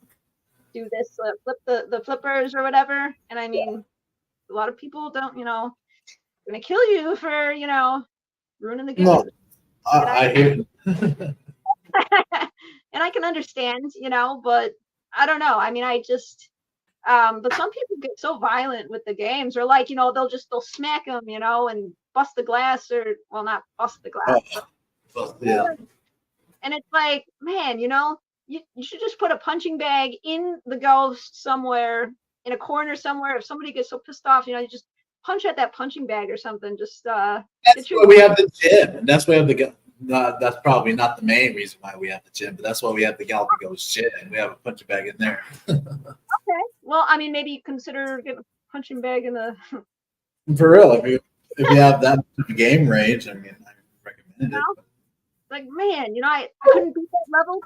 do this flip the flippers or whatever, and I mean, a lot of people don't, you know, gonna kill you for, you know, ruining the game. No, I hear you. And I can understand, you know, but I don't know. I mean, I just, but some people get so violent with the games, or like, you know, they'll smack them, you know, and bust the glass, or, well, not bust the glass, but, Yeah. and it's like, man, you know, you should just put a punching bag in the ghost somewhere, in a corner somewhere. If somebody gets so pissed off, you know, you just punch at that punching bag or something. Just that's why we have the gym, and that's why we have that's probably not the main reason why we have the gym, but that's why we have the Galloping Ghost gym. We have a punching bag in there. Okay. Well, I mean, maybe consider getting a punching bag in the. For real, if you have that game range, I mean, I recommend it. Like, man, you know, I couldn't beat that level.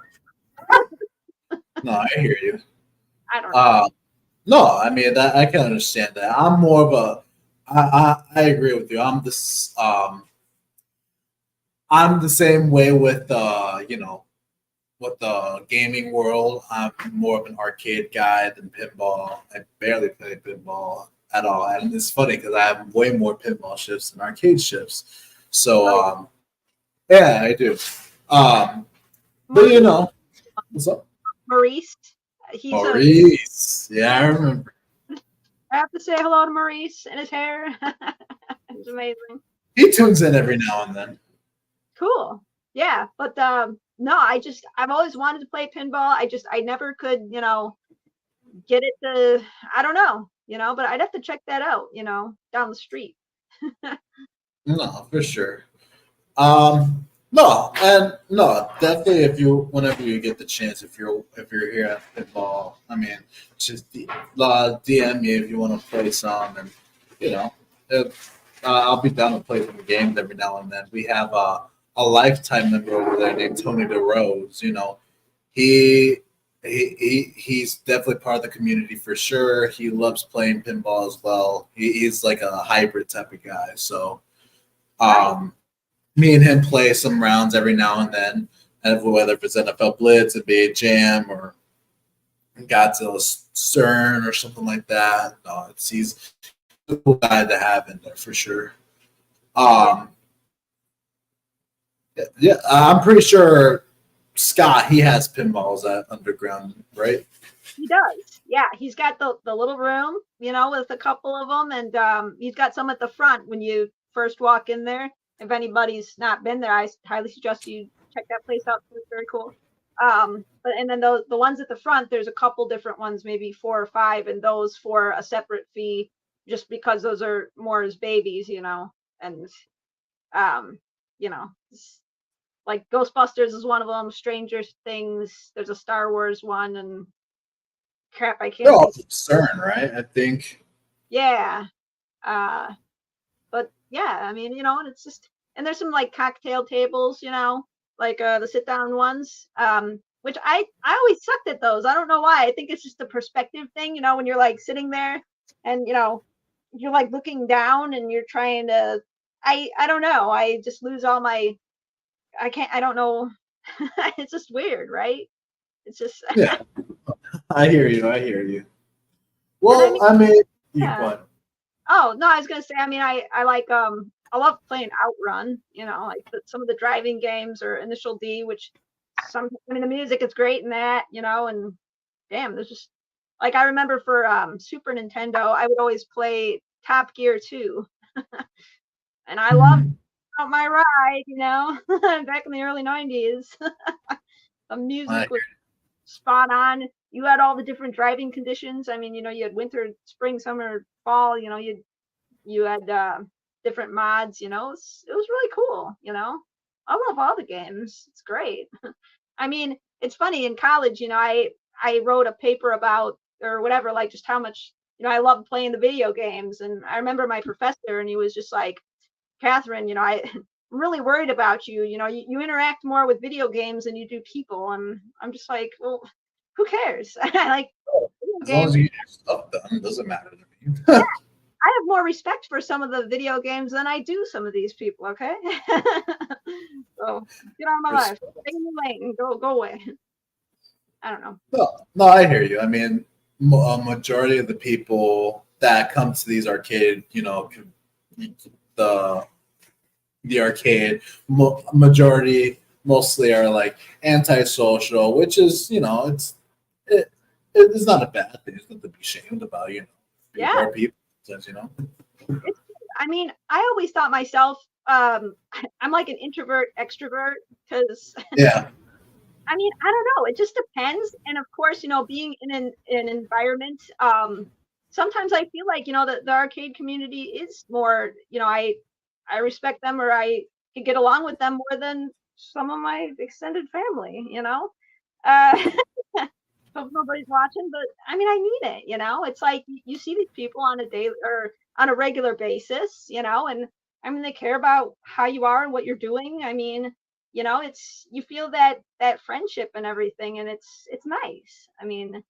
No, I hear you. I don't know. No, I mean, that I can understand that. I'm more of a. I agree with you. I'm the same way with you know, with the gaming world. I'm more of an arcade guy than pinball. I barely play pinball at all, and it's funny because I have way more pinball shifts than arcade shifts. So yeah, I do. But you know, what's up? Maurice. Maurice. Yeah, I remember. I have to say hello to Maurice and his hair. It's amazing. He tunes in every now and then. Cool. Yeah, but no, I've always wanted to play pinball. I never could, get it to, I don't know, but I'd have to check that out, down the street. No, for sure. No, definitely. Whenever you get the chance, if you're here at pinball, I mean, just DM me if you want to play some, and I'll be down to play some games every now and then. We have a lifetime member over there named Tony DeRose. He's definitely part of the community for sure. He loves playing pinball as well. He's like a hybrid type of guy. So, me and him play some rounds every now and then, and whether if it's NFL Blitz, NBA Jam, or Godzilla Stern or something like that. No, he's a cool guy to have in there for sure. Yeah, I'm pretty sure Scott, he has pinballs at Underground, right? He does. Yeah, he's got the little room, with a couple of them, and he's got some at the front when you first walk in there. If anybody's not been there, I highly suggest you check that place out. It's very cool. And then the ones at the front, there's a couple different ones, maybe 4 or 5, and those for a separate fee, just because those are more as babies, and like Ghostbusters is one of them. Stranger Things, there's a Star Wars one, and crap, I can't. They're all from CERN, right? I think. Yeah. But yeah, I mean, and it's just, and there's some like cocktail tables, like the sit down ones, which I always sucked at those. I don't know why. I think it's just a perspective thing, when you're like sitting there and, you're like looking down and you're trying to, I don't know. I just lose all my, I don't know. It's just weird, right? It's just. Yeah. I hear you. Well, I mean yeah. What? Oh, no, I was going to say, I mean, I like, I love playing Outrun, like some of the driving games, or Initial D, which the music is great in that, and damn, there's just, like, I remember for Super Nintendo, I would always play Top Gear 2. And I loved Out My Ride, back in the early 90s. The music was spot on. You had all the different driving conditions. I mean, you had winter, spring, summer, fall, you had different mods, it was really cool, I love all the games. It's great. I mean, it's funny, in college, I wrote a paper about, or whatever, like just how much, I love playing the video games. And I remember my professor, and he was just like, Catherine, I'm really worried about you. You interact more with video games than you do people. And I'm just like, well, who cares? Like, as long as you get stuff done, it doesn't matter to me. Yeah, I have more respect for some of the video games than I do some of these people. Okay, so get out of my life. Stay in the lane. Go away. I don't know. No, I hear you. I mean, a majority of the people that come to these arcade, the arcade majority mostly are like antisocial, which is, it's not a bad thing. It's not to be ashamed about, Yeah. People, I mean, I always thought myself, I'm like an introvert extrovert, because yeah. I mean, I don't know. It just depends. And of course, being in an environment, sometimes I feel like, the arcade community is more, I respect them, or I can get along with them more than some of my extended family, Hope nobody's watching, but I mean, I need it, it's like you see these people on a daily or on a regular basis, and I mean, they care about how you are and what you're doing. I mean, it's, you feel that friendship and everything, and it's nice. I mean,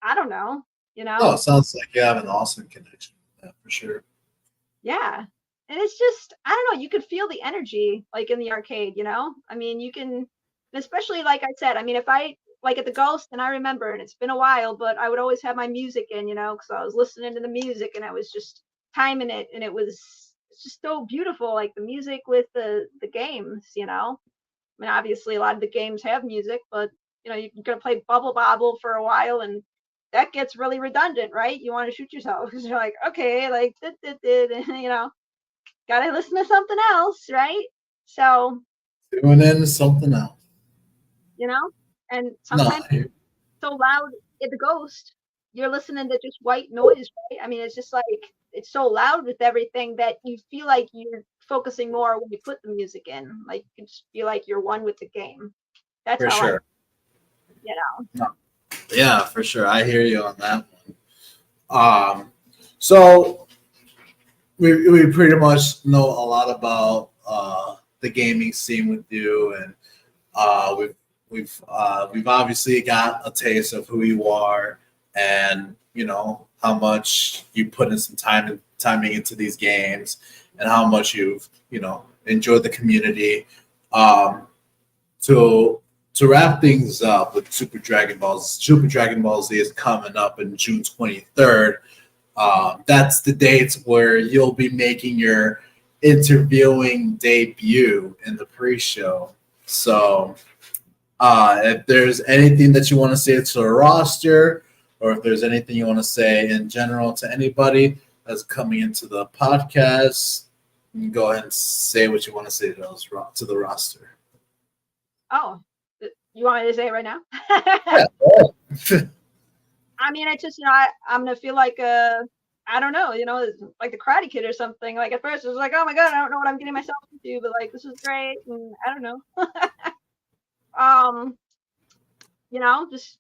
I don't know, Oh, it sounds like you have an awesome connection with that for sure. Yeah. And it's just, I don't know, you could feel the energy like in the arcade, I mean, you can, especially like I said, I mean, if I like at the Ghost, and I remember, and it's been a while, but I would always have my music in, because I was listening to the music and I was just timing it, and it's just so beautiful, like the music with the games, I mean, obviously a lot of the games have music, but you're gonna play Bubble Bobble for a while, and that gets really redundant, right? You want to shoot yourself because you're like, okay, like did, gotta listen to something else, right? So, Tune in to something else. you know, and No, sometimes it's so loud at the Ghost, you're listening to just white noise, right? I mean, it's just like it's so loud with everything that you feel like you're focusing more when you put the music in. Like you just feel like you're one with the game. That's for how sure. you know. No. Yeah, for sure. I hear you on that one. So we pretty much know a lot about the gaming scene with you, and we've obviously got a taste of who you are, and how much you put in some timing into these games, and how much you've enjoyed the community. To wrap things up with Super Dragon Ball Z is coming up in June 23rd. That's the date where you'll be making your interviewing debut in the pre-show. So if there's anything that you want to say to the roster, or if there's anything you want to say in general to anybody that's coming into the podcast, you can go ahead and say what you want to say to the roster. Oh, you want me to say it right now? Yeah. I mean, I just, I'm gonna feel like I don't know, like the Karate Kid or something. Like at first it was like, oh my god, I don't know what I'm getting myself into, but like this is great, and I don't know. Just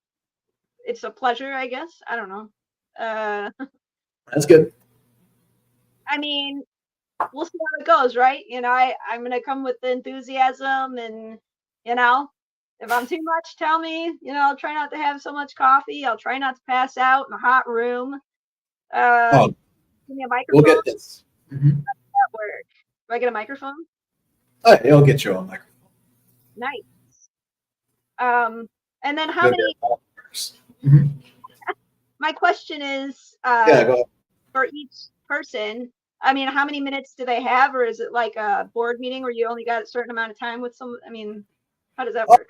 it's a pleasure, I guess. I don't know. That's good. I mean, we'll see how it goes, right? I'm gonna come with the enthusiasm, and if I'm too much, tell me. I'll try not to have so much coffee. I'll try not to pass out in a hot room. Give me a microphone. We'll get this. Mm-hmm. That work. Do I get a microphone? All right, you'll get your own microphone. Nice. And then how many? Mm-hmm. My question is, go ahead. for each person, I mean, how many minutes do they have, or is it like a board meeting where you only got a certain amount of time with some? I mean, how does that work?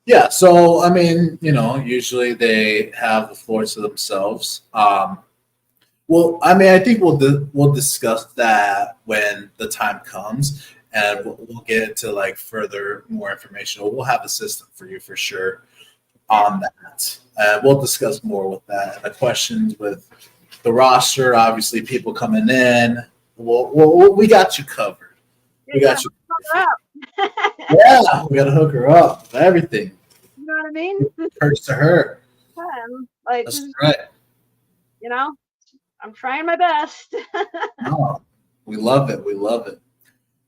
Yeah, so I mean, usually they have the floor to themselves. Well, I mean, I think we'll discuss that when the time comes, and we'll get into like more information. We'll have a system for you for sure on that. We'll discuss more with that. And the questions with the roster, obviously, people coming in. We got you covered. We got you. Yeah, we got to hook her up with everything. You know what I mean? Hurts to her. That's right. I'm trying my best. No, we love it. We love it.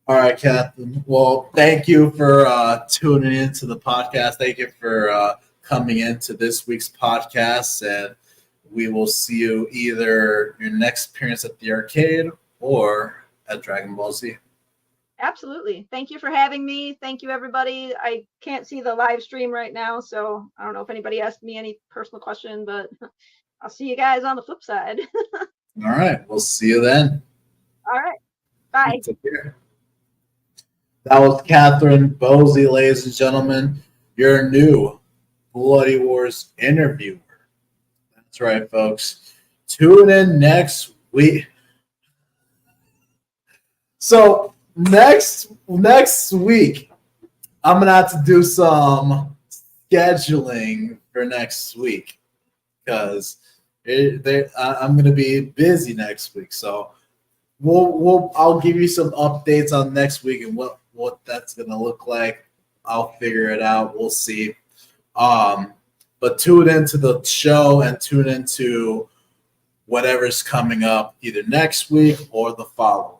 All right, Catherine. Well, thank you for tuning into the podcast. Thank you for coming into this week's podcast, and we will see you either your next appearance at the arcade or at Dragon Ball Z. Absolutely. Thank you for having me. Thank you, everybody. I can't see the live stream right now, so I don't know if anybody asked me any personal question, but I'll see you guys on the flip side. All right. We'll see you then. All right. Bye. Take care. That was Catherine Bozzi, ladies and gentlemen, your new Bloody Wars interviewer. That's right, folks. Tune in next week. So next week, I'm gonna have to do some scheduling for next week because I'm gonna be busy next week. So I'll give you some updates on next week and what that's gonna look like. I'll figure it out. We'll see. But tune into the show and tune into whatever's coming up either next week or the following.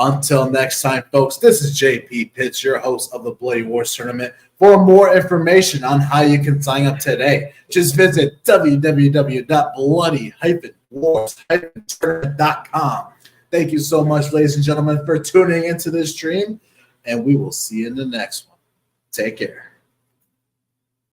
Until next time, folks, this is JP Pitts, your host of the Bloody Wars Tournament. For more information on how you can sign up today, just visit www.bloody-wars-tournament.com. Thank you so much, ladies and gentlemen, for tuning into this stream, and we will see you in the next one. Take care.